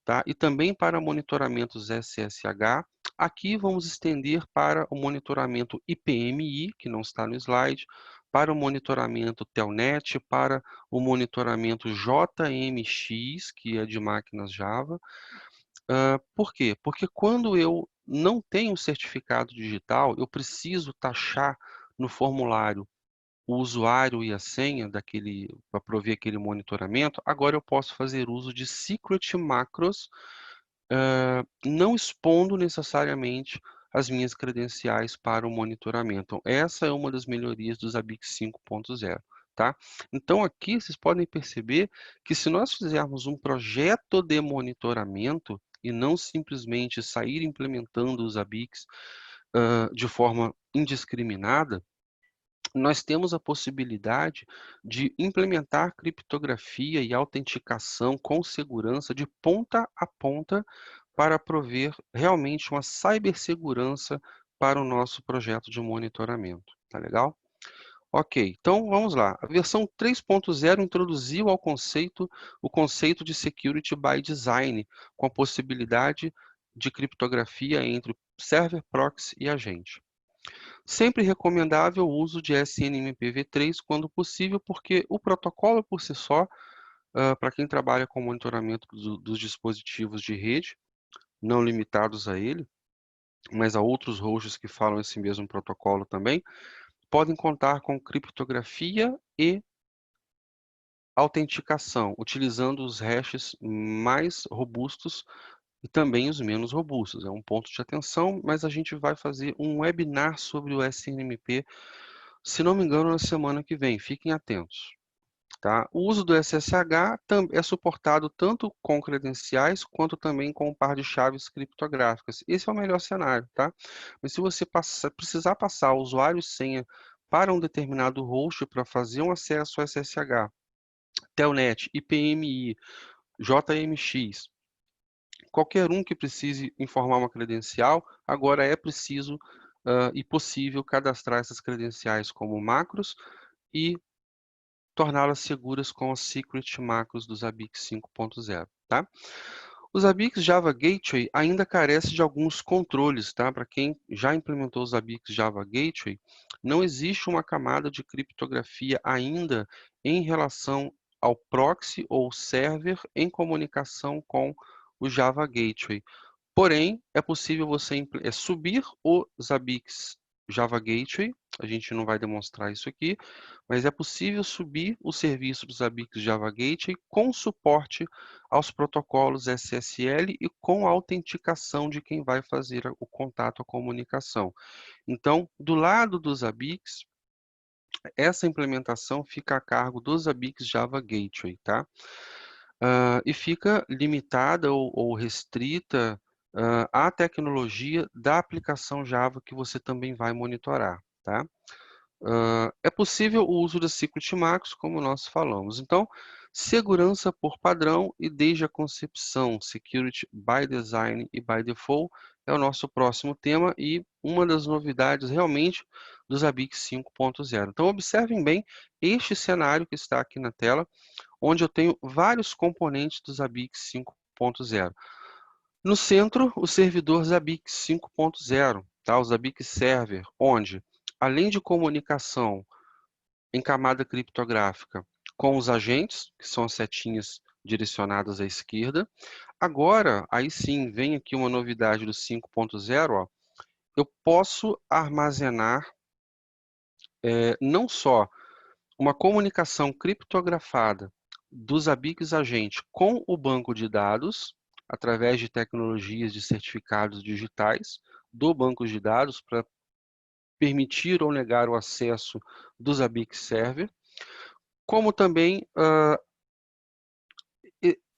tá? E também para monitoramentos SSH. Aqui vamos estender para o monitoramento IPMI, que não está no slide, para o monitoramento Telnet, para o monitoramento JMX, que é de máquinas Java. Por quê? Porque quando eu não tenho certificado digital, eu preciso taxar no formulário o usuário e a senha para prover aquele monitoramento. Agora eu posso fazer uso de secret macros, não expondo necessariamente as minhas credenciais para o monitoramento. Então, essa é uma das melhorias dos ABICs 5.0. Tá? Então, aqui vocês podem perceber que se nós fizermos um projeto de monitoramento e não simplesmente sair implementando os ABICs de forma indiscriminada, nós temos a possibilidade de implementar criptografia e autenticação com segurança de ponta a ponta para prover realmente uma cibersegurança para o nosso projeto de monitoramento. Tá legal? Ok, então vamos lá. A versão 3.0 introduziu o conceito de Security by Design, com a possibilidade de criptografia entre server, proxy e agente. Sempre recomendável o uso de SNMP v3 quando possível, porque o protocolo por si só, para quem trabalha com monitoramento dos dispositivos de rede, não limitados a ele, mas a outros hosts que falam esse mesmo protocolo também, podem contar com criptografia e autenticação, utilizando os hashes mais robustos e também os menos robustos. É um ponto de atenção, mas a gente vai fazer um webinar sobre o SNMP, se não me engano, na semana que vem. Fiquem atentos. Tá? O uso do SSH é suportado tanto com credenciais quanto também com um par de chaves criptográficas. Esse é o melhor cenário, tá? Mas se você precisar passar usuário e senha para um determinado host para fazer um acesso ao SSH, Telnet, IPMI, JMX, qualquer um que precise informar uma credencial, agora é preciso e possível cadastrar essas credenciais como macros e torná-las seguras com as secret macros dos ABICs 5.0, tá? Os ABICs Java Gateway ainda carecem de alguns controles, tá? Para quem já implementou os ABICs Java Gateway, não existe uma camada de criptografia ainda em relação ao proxy ou server em comunicação com o Java Gateway. Porém, é possível você subir os ABICs Java Gateway, a gente não vai demonstrar isso aqui, mas é possível subir o serviço dos ABICs Java Gateway com suporte aos protocolos SSL e com a autenticação de quem vai fazer o contato, a comunicação. Então, do lado dos ABICs, essa implementação fica a cargo dos ABICs Java Gateway, tá? E fica limitada ou restrita à tecnologia da aplicação Java que você também vai monitorar, tá? É possível o uso da Secret Macros, como nós falamos. Então, segurança por padrão e desde a concepção, Security by Design e by Default, é o nosso próximo tema e uma das novidades realmente dos ABICs 5.0. Então, observem bem este cenário que está aqui na tela, onde eu tenho vários componentes dos ABICs 5.0. No centro, o servidor Zabbix 5.0, tá? O Zabbix Server, onde, além de comunicação em camada criptográfica com os agentes, que são as setinhas direcionadas à esquerda, agora, aí sim, vem aqui uma novidade do 5.0, ó, eu posso armazenar não só uma comunicação criptografada dos ABICs agente com o banco de dados, através de tecnologias de certificados digitais do banco de dados para permitir ou negar o acesso dos ABIC server, como também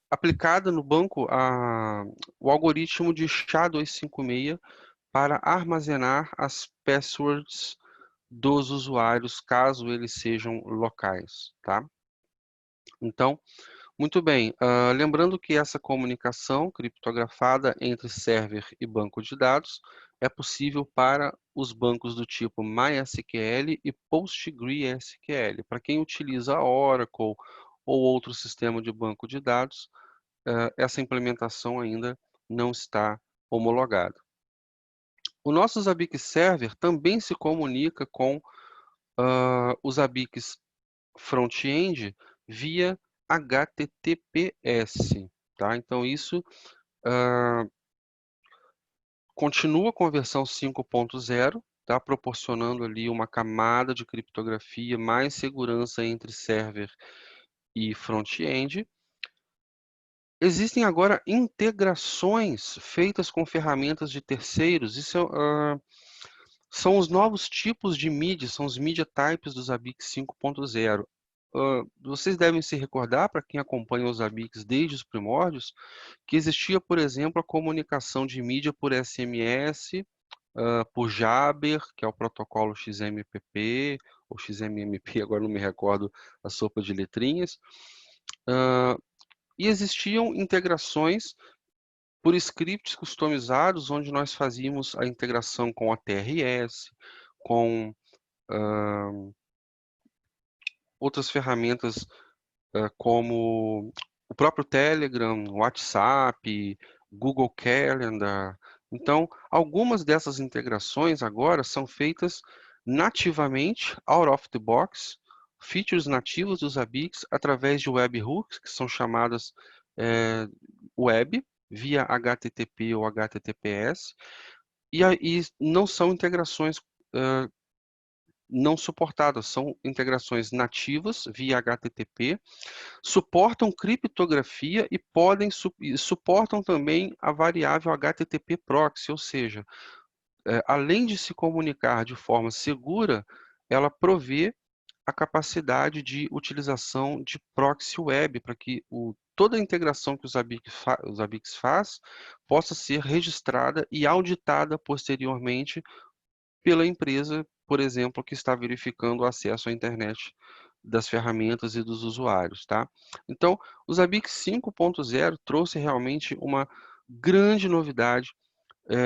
aplicada no banco o algoritmo de SHA-256 para armazenar as passwords dos usuários, caso eles sejam locais, tá? Então, muito bem, lembrando que essa comunicação criptografada entre server e banco de dados é possível para os bancos do tipo MySQL e PostgreSQL. Para quem utiliza Oracle ou outro sistema de banco de dados, essa implementação ainda não está homologada. O nosso Zabbix Server também se comunica com os ABICs front-end via HTTPS, tá? Então, isso continua com a versão 5.0, tá? Proporcionando ali uma camada de criptografia, mais segurança entre server e front-end. Existem agora integrações feitas com ferramentas de terceiros. Isso são os novos tipos de mídia, são os media types dos ABICs 5.0. Vocês devem se recordar, para quem acompanha os ABICs desde os primórdios, que existia, por exemplo, a comunicação de mídia por SMS, por Jabber, que é o protocolo XMPP, ou XMMP, agora não me recordo a sopa de letrinhas. E existiam integrações por scripts customizados, onde nós fazíamos a integração com a TRS, com outras ferramentas como o próprio Telegram, WhatsApp, Google Calendar, Então, algumas dessas integrações agora são feitas nativamente, out of the box, features nativos dos Zabbix através de webhooks, que são chamadas web, via HTTP ou HTTPS, e não são integrações não suportadas, são integrações nativas via HTTP, suportam criptografia e suportam também a variável HTTP proxy, ou seja, além de se comunicar de forma segura, ela provê a capacidade de utilização de proxy web para que toda a integração que o Zabbix faz possa ser registrada e auditada posteriormente pela empresa, por exemplo, que está verificando o acesso à internet das ferramentas e dos usuários, tá? Então, o Zabbix 5.0 trouxe realmente uma grande novidade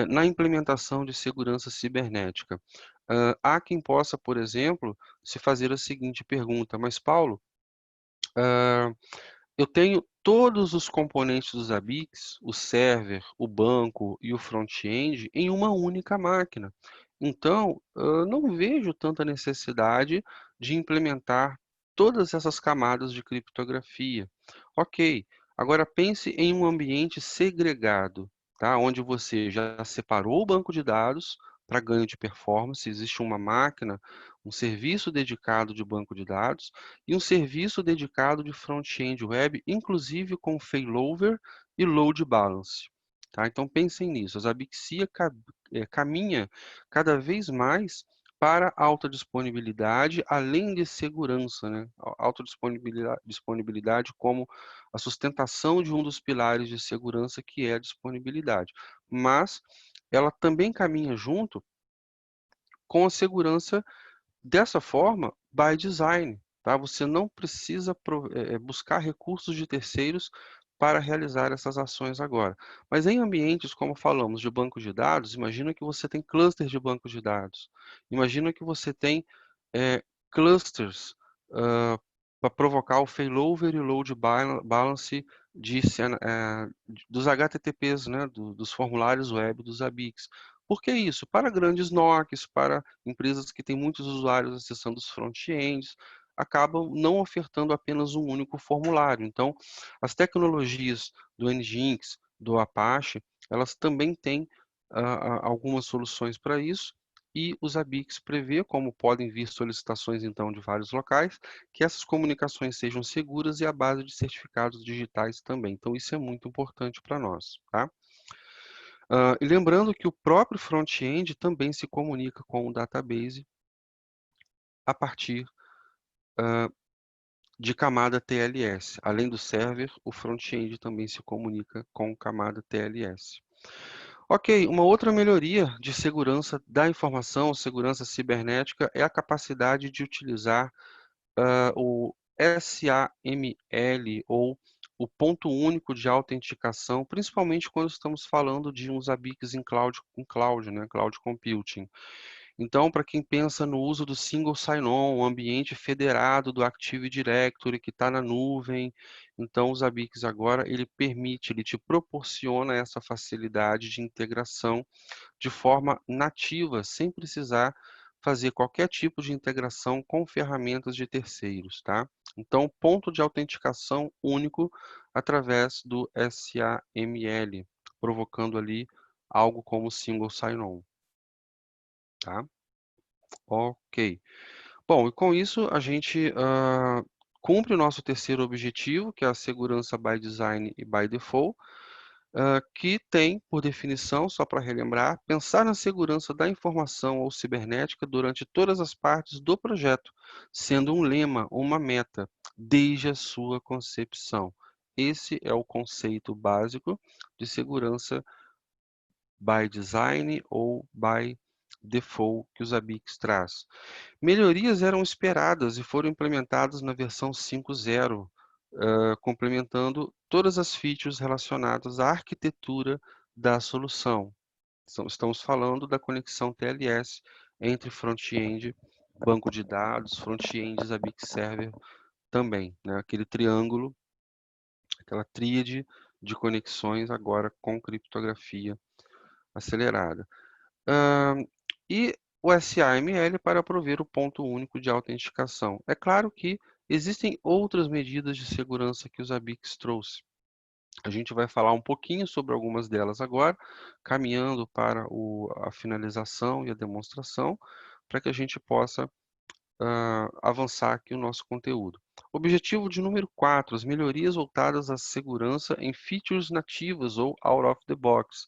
na implementação de segurança cibernética. Há quem possa, por exemplo, se fazer a seguinte pergunta: mas Paulo, eu tenho todos os componentes dos Zabbix, o server, o banco e o front-end em uma única máquina. Então, eu não vejo tanta necessidade de implementar todas essas camadas de criptografia. Ok, agora pense em um ambiente segregado, tá? Onde você já separou o banco de dados para ganho de performance, existe uma máquina, um serviço dedicado de banco de dados, e um serviço dedicado de front-end web, inclusive com failover e load balance. Tá? Então pensem nisso. A Zabbixia caminha cada vez mais para alta disponibilidade, além de segurança, né? Alta disponibilidade como a sustentação de um dos pilares de segurança, que é a disponibilidade. Mas ela também caminha junto com a segurança dessa forma, by design, tá? Você não precisa buscar recursos de terceiros para realizar essas ações agora. Mas em ambientes, como falamos, de banco de dados, imagina que você tem clusters de banco de dados. Imagina que você tem clusters para provocar o failover e load balance dos HTTPs, né, dos formulários web dos Zabbix. Por que isso? Para grandes NOCs, para empresas que têm muitos usuários acessando os front-ends, acabam não ofertando apenas um único formulário. Então, as tecnologias do Nginx, do Apache, elas também têm algumas soluções para isso, e o Zabbix prevê, como podem vir solicitações então de vários locais, que essas comunicações sejam seguras e à base de certificados digitais também. Então, isso é muito importante para nós, tá? E lembrando que o próprio front-end também se comunica com o database a partir de camada TLS. Além do server, o front-end também se comunica com camada TLS. Ok, uma outra melhoria de segurança da informação, segurança cibernética, é a capacidade de utilizar o SAML, ou o ponto único de autenticação, principalmente quando estamos falando de uns Zabbix em cloud, né, cloud computing. Então, para quem pensa no uso do single sign-on, o ambiente federado do Active Directory que está na nuvem, então o Zabbix agora ele te proporciona essa facilidade de integração de forma nativa, sem precisar fazer qualquer tipo de integração com ferramentas de terceiros, tá? Então, ponto de autenticação único através do SAML, provocando ali algo como single sign-on, tá? Ok. Bom, e com isso a gente cumpre o nosso terceiro objetivo, que é a segurança by design e by default, que tem, por definição, só para relembrar, pensar na segurança da informação ou cibernética durante todas as partes do projeto, sendo um lema, uma meta, desde a sua concepção. Esse é o conceito básico de segurança by design ou by default que o Zabbix traz. Melhorias eram esperadas e foram implementadas na versão 5.0, complementando todas as features relacionadas à arquitetura da solução. Estamos falando da conexão TLS entre front-end, banco de dados, front-end, Zabbix Server também, né? Aquele triângulo, aquela tríade de conexões agora com criptografia acelerada. Hã, e o SAML para prover o ponto único de autenticação. É claro que existem outras medidas de segurança que o Zabbix trouxe. A gente vai falar um pouquinho sobre algumas delas agora, caminhando para a finalização e a demonstração, para que a gente possa avançar aqui o nosso conteúdo. Objetivo de número 4, as melhorias voltadas à segurança em features nativas ou out of the box.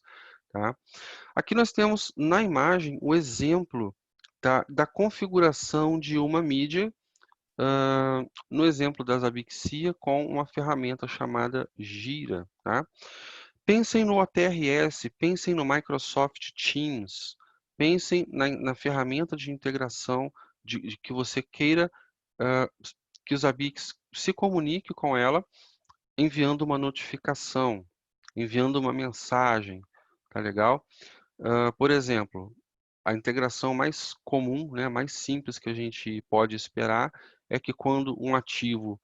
Tá? Aqui nós temos na imagem o exemplo da configuração de uma mídia, no exemplo da Zabbixia, com uma ferramenta chamada Gira. Tá? Pensem no OTRS, pensem no Microsoft Teams, pensem na ferramenta de integração de que você queira ah, que o Zabbix se comunique com ela enviando uma notificação, enviando uma mensagem, tá legal? Por exemplo, a integração mais comum, né, mais simples que a gente pode esperar é que quando um ativo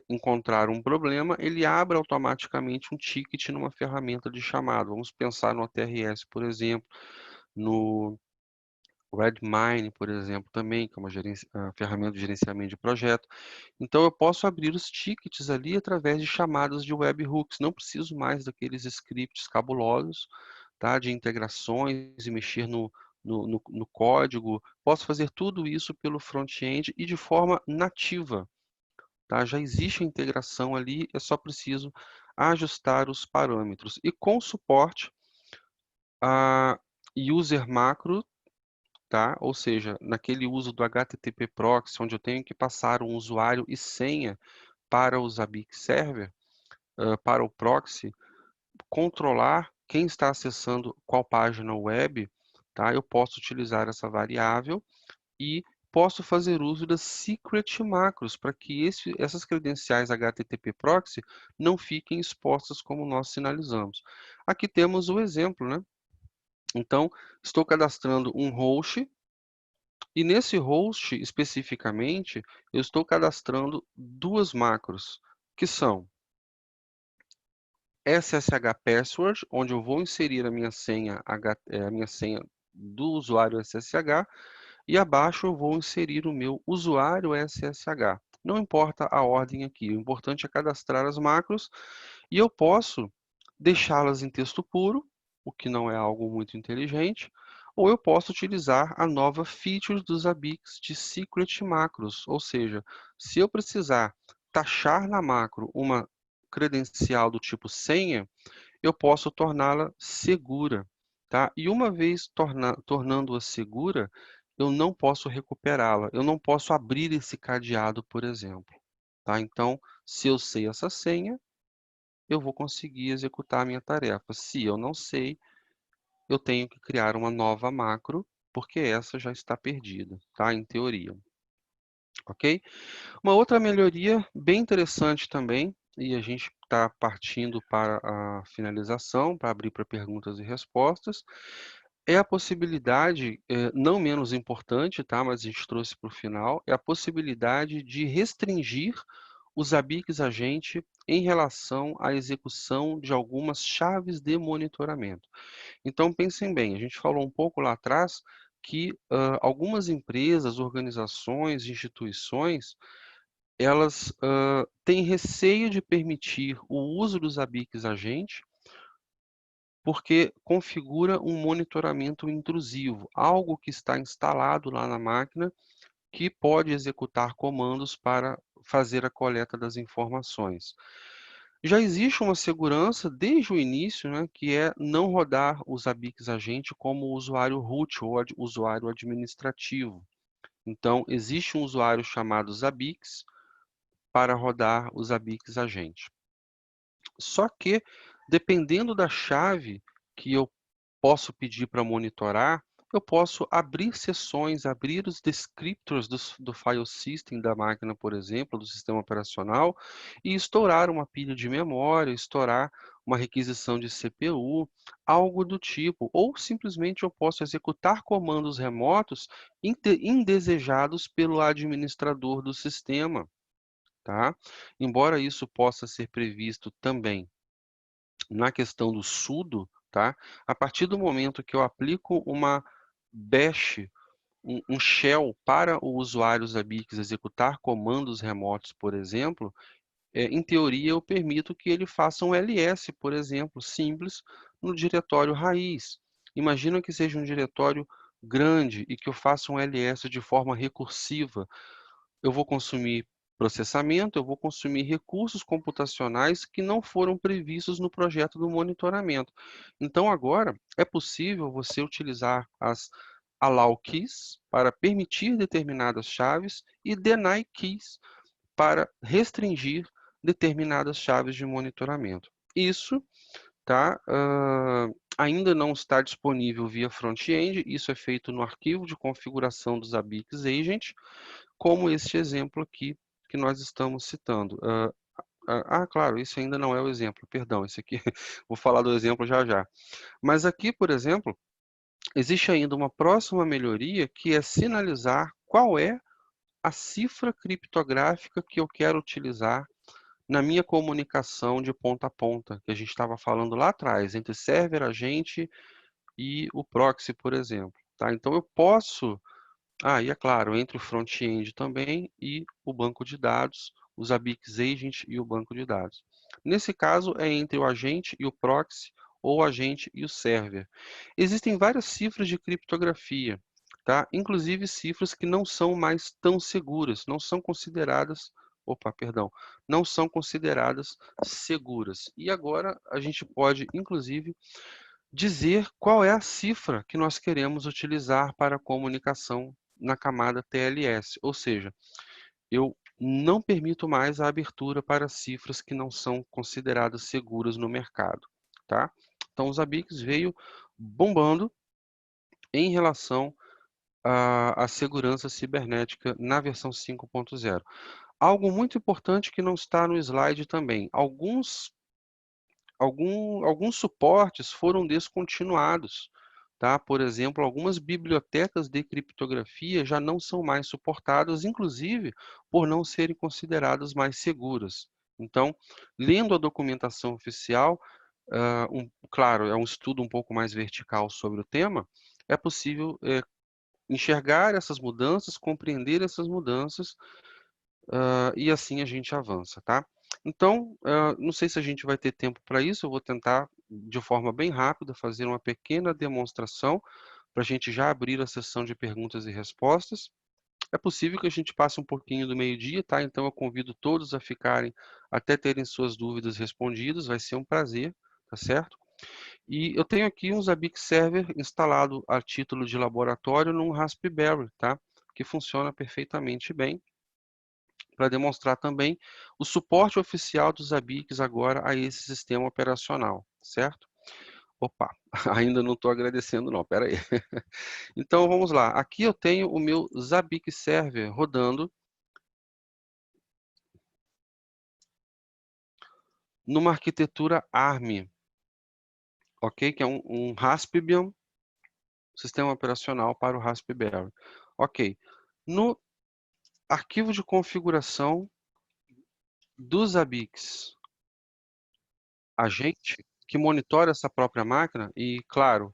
encontrar um problema, ele abra automaticamente um ticket numa ferramenta de chamado. Vamos pensar no OTRS, por exemplo, no Redmine, por exemplo, também, que é uma ferramenta de gerenciamento de projeto. Então, eu posso abrir os tickets ali através de chamadas de webhooks. Não preciso mais daqueles scripts cabulosos, tá, de integrações e mexer no código. Posso fazer tudo isso pelo front-end e de forma nativa. Tá? Já existe a integração ali, é só preciso ajustar os parâmetros. E com suporte a user macro, tá? Ou seja, naquele uso do HTTP proxy, onde eu tenho que passar um usuário e senha para o Zabbix Server, para o proxy, controlar quem está acessando qual página web, tá? Eu posso utilizar essa variável e posso fazer uso das secret macros para que essas credenciais HTTP proxy não fiquem expostas como nós sinalizamos. Aqui temos o exemplo, né? Então, estou cadastrando um host e nesse host, especificamente, eu estou cadastrando duas macros, que são SSH Password, onde eu vou inserir a minha senha, a minha senha do usuário SSH, e abaixo eu vou inserir o meu usuário SSH. Não importa a ordem aqui, o importante é cadastrar as macros, e eu posso deixá-las em texto puro, o que não é algo muito inteligente, ou eu posso utilizar a nova feature do Zabbix de Secret Macros, ou seja, se eu precisar taxar na macro uma credencial do tipo senha, eu posso torná-la segura, tá? E uma vez tornando-a segura, eu não posso recuperá-la, eu não posso abrir esse cadeado, por exemplo, tá? Então, se eu sei essa senha, eu vou conseguir executar a minha tarefa. Se eu não sei, eu tenho que criar uma nova macro, porque essa já está perdida, tá? Em teoria, ok? Uma outra melhoria bem interessante também, e a gente está partindo para a finalização, para abrir para perguntas e respostas, é a possibilidade, não menos importante, tá? Mas a gente trouxe para o final, é a possibilidade de restringir os Zabbix agente em relação à execução de algumas chaves de monitoramento. Então, pensem bem, a gente falou um pouco lá atrás que algumas empresas, organizações, instituições, elas têm receio de permitir o uso dos Zabbix agente, porque configura um monitoramento intrusivo, algo que está instalado lá na máquina que pode executar comandos para fazer a coleta das informações. Já existe uma segurança desde o início, né, que é não rodar o Zabbix agente como usuário root ou usuário administrativo. Então, existe um usuário chamado Zabbix para rodar o Zabbix agente. Só que, dependendo da chave que eu posso pedir para monitorar, eu posso abrir sessões, abrir os descriptors do file system da máquina, por exemplo, do sistema operacional, e estourar uma pilha de memória, estourar uma requisição de CPU, algo do tipo. Ou simplesmente eu posso executar comandos remotos indesejados pelo administrador do sistema, tá? Embora isso possa ser previsto também na questão do sudo, tá? A partir do momento que eu aplico uma bash, um shell para o usuário Zabbix executar comandos remotos, por exemplo, em teoria eu permito que ele faça um ls, por exemplo, simples, no diretório raiz. Imagina que seja um diretório grande e que eu faça um ls de forma recursiva. Eu vou consumir processamento, eu vou consumir recursos computacionais que não foram previstos no projeto do monitoramento. Então, agora, é possível você utilizar as allow keys para permitir determinadas chaves e deny keys para restringir determinadas chaves de monitoramento. Isso, tá, ainda não está disponível via front-end, isso é feito no arquivo de configuração do Zabbix Agent, como este exemplo aqui que nós estamos citando. Claro, isso ainda não é o exemplo, perdão, esse aqui, vou falar do exemplo já já. Mas aqui, por exemplo, existe ainda uma próxima melhoria que é sinalizar qual é a cifra criptográfica que eu quero utilizar na minha comunicação de ponta a ponta, que a gente estava falando lá atrás, entre server, agente e o proxy, por exemplo. Tá? Então, eu posso e é claro, entre o front-end também e o banco de dados, o Zabbix Agent e o banco de dados. Nesse caso, é entre o agente e o proxy, ou o agente e o server. Existem várias cifras de criptografia, tá? Inclusive cifras que não são mais tão seguras, não são consideradas, não são consideradas seguras. E agora a gente pode, inclusive, dizer qual é a cifra que nós queremos utilizar para a comunicação na camada TLS, ou seja, eu não permito mais a abertura para cifras que não são consideradas seguras no mercado, tá? Então, o Zabbix veio bombando em relação à segurança cibernética na versão 5.0. Algo muito importante que não está no slide também, alguns suportes foram descontinuados, tá? Por exemplo, algumas bibliotecas de criptografia já não são mais suportadas, inclusive por não serem consideradas mais seguras. Então, lendo a documentação oficial, claro, é um estudo um pouco mais vertical sobre o tema, é possível enxergar essas mudanças, compreender essas mudanças e assim a gente avança, tá? Então, não sei se a gente vai ter tempo para isso, eu vou tentar, de forma bem rápida, fazer uma pequena demonstração para a gente já abrir a sessão de perguntas e respostas. É possível que a gente passe um pouquinho do meio-dia, tá? Então, eu convido todos a ficarem até terem suas dúvidas respondidas, vai ser um prazer, tá certo? E eu tenho aqui um Zabbix Server instalado a título de laboratório num Raspberry, tá? Que funciona perfeitamente bem para demonstrar também o suporte oficial dos Zabbix agora a esse sistema operacional, certo? Opa, ainda não estou agradecendo não, espera aí. Então vamos lá, aqui eu tenho o meu Zabbix Server rodando numa arquitetura ARM, ok? Que é um Raspbian, sistema operacional para o Raspberry. Ok, no arquivo de configuração do Zabbix Agente, que monitora essa própria máquina, e claro,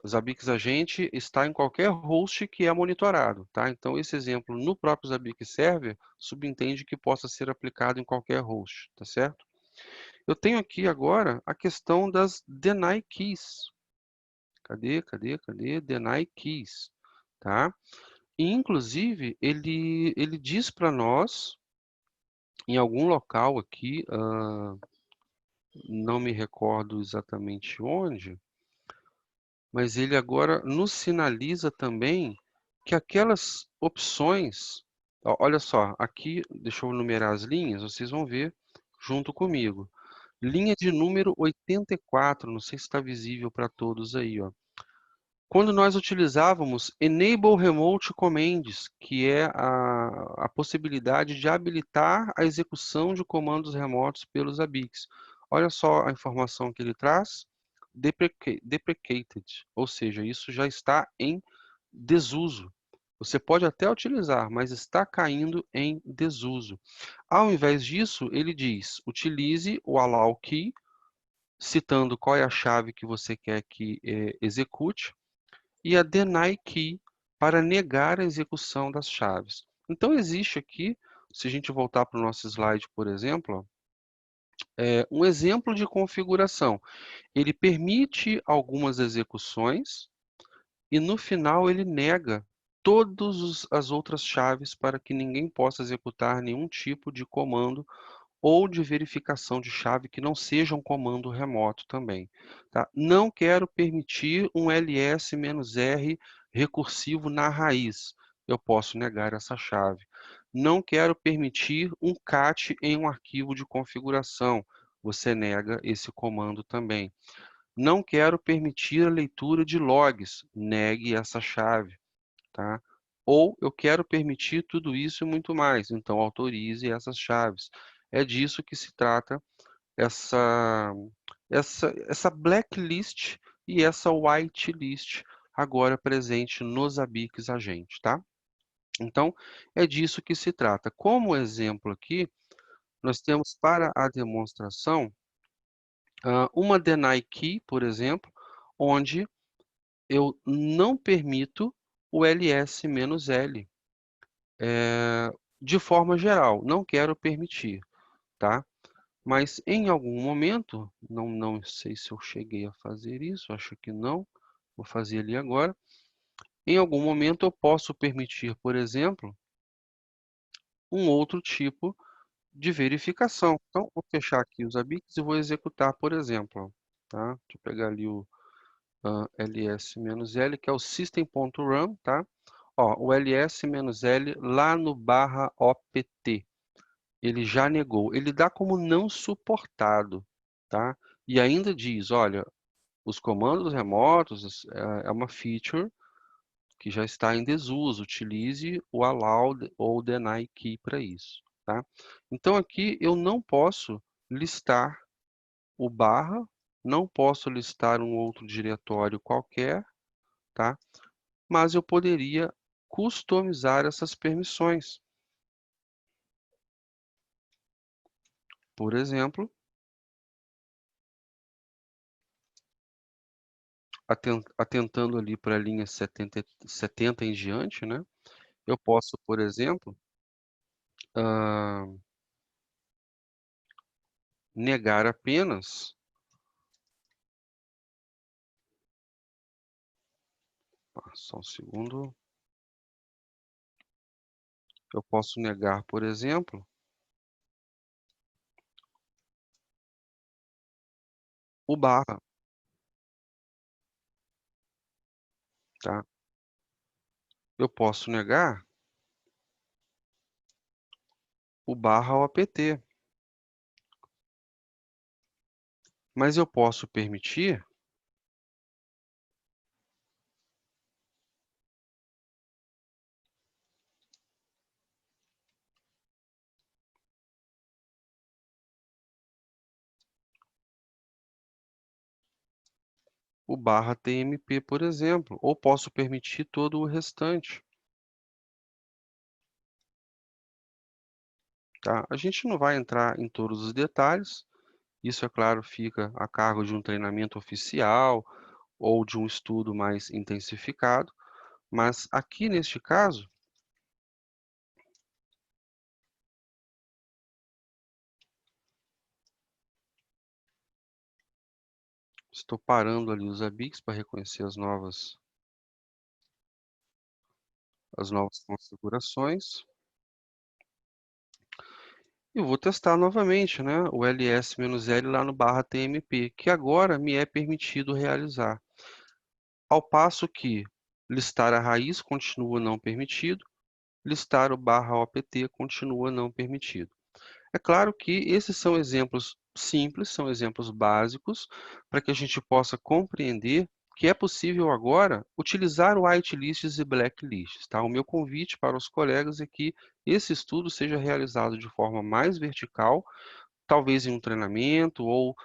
o Zabbix Agente está em qualquer host que é monitorado, tá? Então, esse exemplo no próprio Zabbix Server subentende que possa ser aplicado em qualquer host, tá certo? Eu tenho aqui agora a questão das deny keys. Cadê? Deny keys, tá? E, inclusive, ele diz para nós, em algum local aqui, não me recordo exatamente onde, mas ele agora nos sinaliza também que aquelas opções, olha só, aqui, deixa eu numerar as linhas, vocês vão ver junto comigo. Linha de número 84, não sei se está visível para todos aí, ó. Quando nós utilizávamos Enable Remote Commands, que é a possibilidade de habilitar a execução de comandos remotos pelos Zabbix. Olha só a informação que ele traz, deprecated, ou seja, isso já está em desuso. Você pode até utilizar, mas está caindo em desuso. Ao invés disso, ele diz, utilize o allow key citando qual é a chave que você quer que execute, e a deny key para negar a execução das chaves. Então, existe aqui, se a gente voltar para o nosso slide, por exemplo, um exemplo de configuração. Ele permite algumas execuções e, no final, ele nega todas as outras chaves para que ninguém possa executar nenhum tipo de comando ou de verificação de chave que não seja um comando remoto também. Tá? Não quero permitir um ls-r recursivo na raiz. Eu posso negar essa chave. Não quero permitir um cat em um arquivo de configuração. Você nega esse comando também. Não quero permitir a leitura de logs. Negue essa chave. Tá? Ou eu quero permitir tudo isso e muito mais, então autorize essas chaves. É disso que se trata essa, essa blacklist e essa whitelist agora presente nos ABICs agente, tá? Então, é disso que se trata. Como exemplo aqui, nós temos para a demonstração uma deny key, por exemplo, onde eu não permito o ls-l. De forma geral, não quero permitir, tá? Mas em algum momento, não sei se eu cheguei a fazer isso, acho que não, vou fazer ali agora. Em algum momento eu posso permitir, por exemplo, um outro tipo de verificação. Então, vou fechar aqui os ABICs e vou executar, por exemplo, tá? Deixa eu pegar ali o ls-l, que é o system.run, tá? Ó, o ls-l lá no /opt. Ele já negou. Ele dá como não suportado, tá? E ainda diz, olha, os comandos remotos é uma feature que já está em desuso. Utilize o allow ou deny key para isso, tá? Então aqui eu não posso listar o barra, não posso listar um outro diretório qualquer, tá? Mas eu poderia customizar essas permissões. Por exemplo, atentando ali para a linha 70 em diante, né? Eu posso, por exemplo, negar apenas, só um segundo, eu posso negar, por exemplo, o barra, tá? Eu posso negar o barra opt, mas eu posso permitir o barra tmp, por exemplo, ou posso permitir todo o restante, tá? A gente não vai entrar em todos os detalhes, isso, é claro, fica a cargo de um treinamento oficial ou de um estudo mais intensificado, mas aqui neste caso, estou parando ali os ABICs para reconhecer as novas configurações. E vou testar novamente, né, o ls-l lá no barra tmp, que agora me é permitido realizar. Ao passo que listar a raiz continua não permitido, listar o barra opt continua não permitido. É claro que esses são exemplos simples, são exemplos básicos, para que a gente possa compreender que é possível agora utilizar whitelists e blacklists, tá? O meu convite para os colegas é que esse estudo seja realizado de forma mais vertical, talvez em um treinamento ou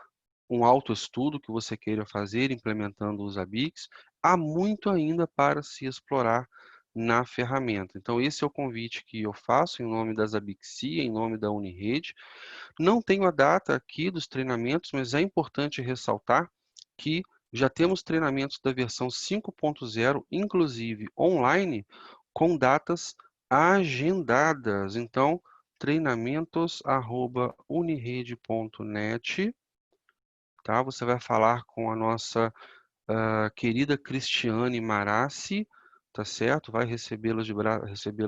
um autoestudo que você queira fazer implementando os ABICs. Há muito ainda para se explorar na ferramenta. Então, esse é o convite que eu faço em nome da Zabixia, em nome da Unirede. Não tenho a data aqui dos treinamentos, mas é importante ressaltar que já temos treinamentos da versão 5.0, inclusive online, com datas agendadas. Então, treinamentos@unirede.net, tá? Você vai falar com a nossa querida Cristiane Marassi, tá certo? Vai recebê-los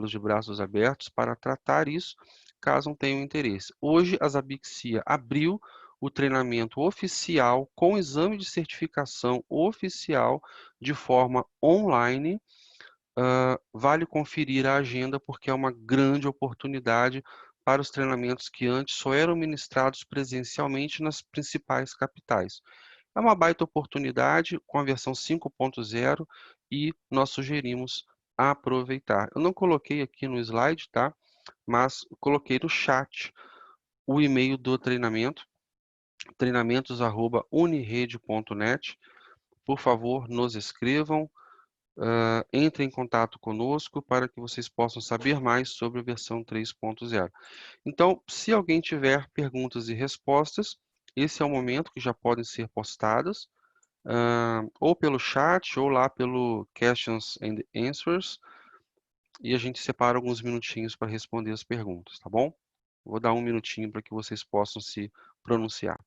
de braços abertos para tratar isso, caso tenham interesse. Hoje, a Zabixia abriu o treinamento oficial com exame de certificação oficial de forma online. Vale conferir a agenda porque é uma grande oportunidade para os treinamentos que antes só eram ministrados presencialmente nas principais capitais. É uma baita oportunidade com a versão 5.0 e nós sugerimos aproveitar. Eu não coloquei aqui no slide, tá? Mas coloquei no chat o e-mail do treinamento, treinamentos@unirede.net. Por favor, nos escrevam, entrem em contato conosco para que vocês possam saber mais sobre a versão 3.0. Então, se alguém tiver perguntas e respostas, esse é o momento que já podem ser postadas, ou pelo chat, ou lá pelo Questions and Answers, e a gente separa alguns minutinhos para responder as perguntas, tá bom? Vou dar um minutinho para que vocês possam se pronunciar.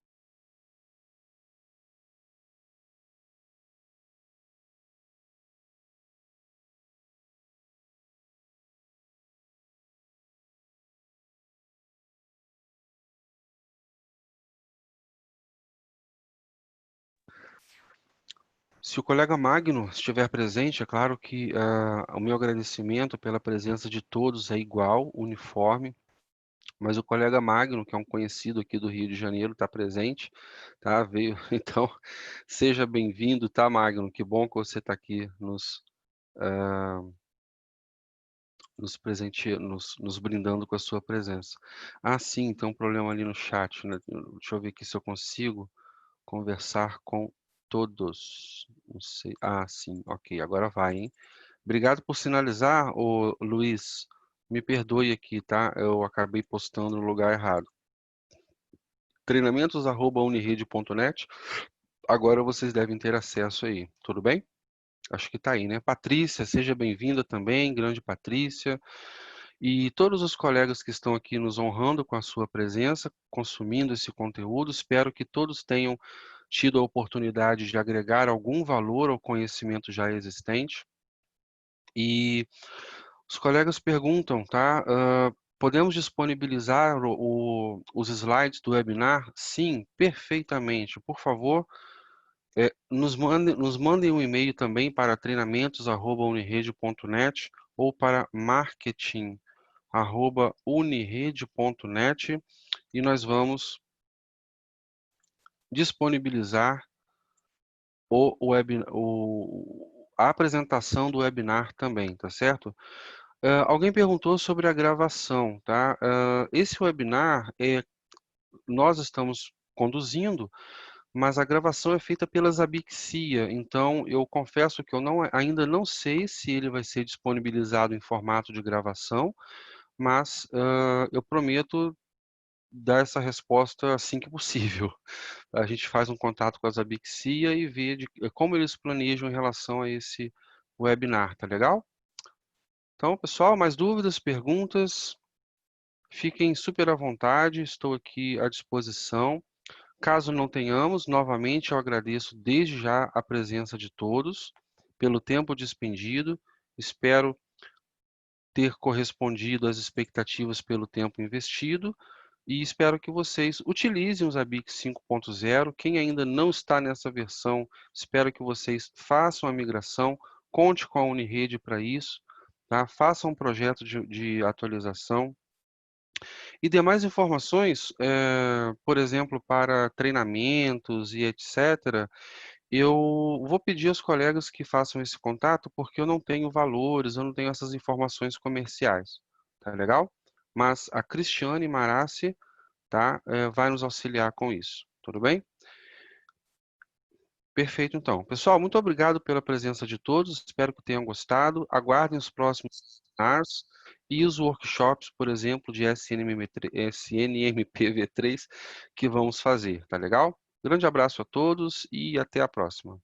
Se o colega Magno estiver presente, é claro que o meu agradecimento pela presença de todos é igual, uniforme, mas o colega Magno, que é um conhecido aqui do Rio de Janeiro, está presente, tá? Veio, então, seja bem-vindo, tá, Magno? Que bom que você está aqui nos brindando com a sua presença. Ah, sim, tem um problema ali no chat, né? Deixa eu ver aqui se eu consigo conversar com todos. Não sei. Ah, sim, ok, agora vai, hein? Obrigado por sinalizar, ô Luiz. Me perdoe aqui, tá? Eu acabei postando no lugar errado. Treinamentos@unirede.net. Agora vocês devem ter acesso aí, tudo bem? Acho que tá aí, né? Patrícia, seja bem-vinda também, grande Patrícia. E todos os colegas que estão aqui nos honrando com a sua presença, consumindo esse conteúdo, espero que todos tenham tido a oportunidade de agregar algum valor ao conhecimento já existente. E os colegas perguntam, tá? Podemos disponibilizar os slides do webinar? Sim, perfeitamente. Por favor, nos mandem um e-mail também para treinamentos@unirede.net ou para marketing@unirede.net e nós vamos disponibilizar a apresentação do webinar também, tá certo? Alguém perguntou sobre a gravação, tá? Esse webinar nós estamos conduzindo, mas a gravação é feita pela Zabixia, então eu confesso que eu ainda não sei se ele vai ser disponibilizado em formato de gravação, mas eu prometo dar essa resposta assim que possível. A gente faz um contato com a Zabixia e vê como eles planejam em relação a esse webinar, tá legal? Então, pessoal, mais dúvidas, perguntas? Fiquem super à vontade, estou aqui à disposição. Caso não tenhamos, novamente eu agradeço desde já a presença de todos, pelo tempo despendido. Espero ter correspondido às expectativas pelo tempo investido e espero que vocês utilizem o Zabbix 5.0. Quem ainda não está nessa versão, espero que vocês façam a migração, conte com a Unirede para isso, tá? Façam um projeto de atualização. E demais informações, por exemplo, para treinamentos e etc., eu vou pedir aos colegas que façam esse contato, porque eu não tenho valores, eu não tenho essas informações comerciais, tá legal? Mas a Cristiane Marassi, tá, vai nos auxiliar com isso, tudo bem? Perfeito, então. Pessoal, muito obrigado pela presença de todos. Espero que tenham gostado. Aguardem os próximos webinars e os workshops, por exemplo, de SNMPv3 que vamos fazer, tá legal? Grande abraço a todos e até a próxima.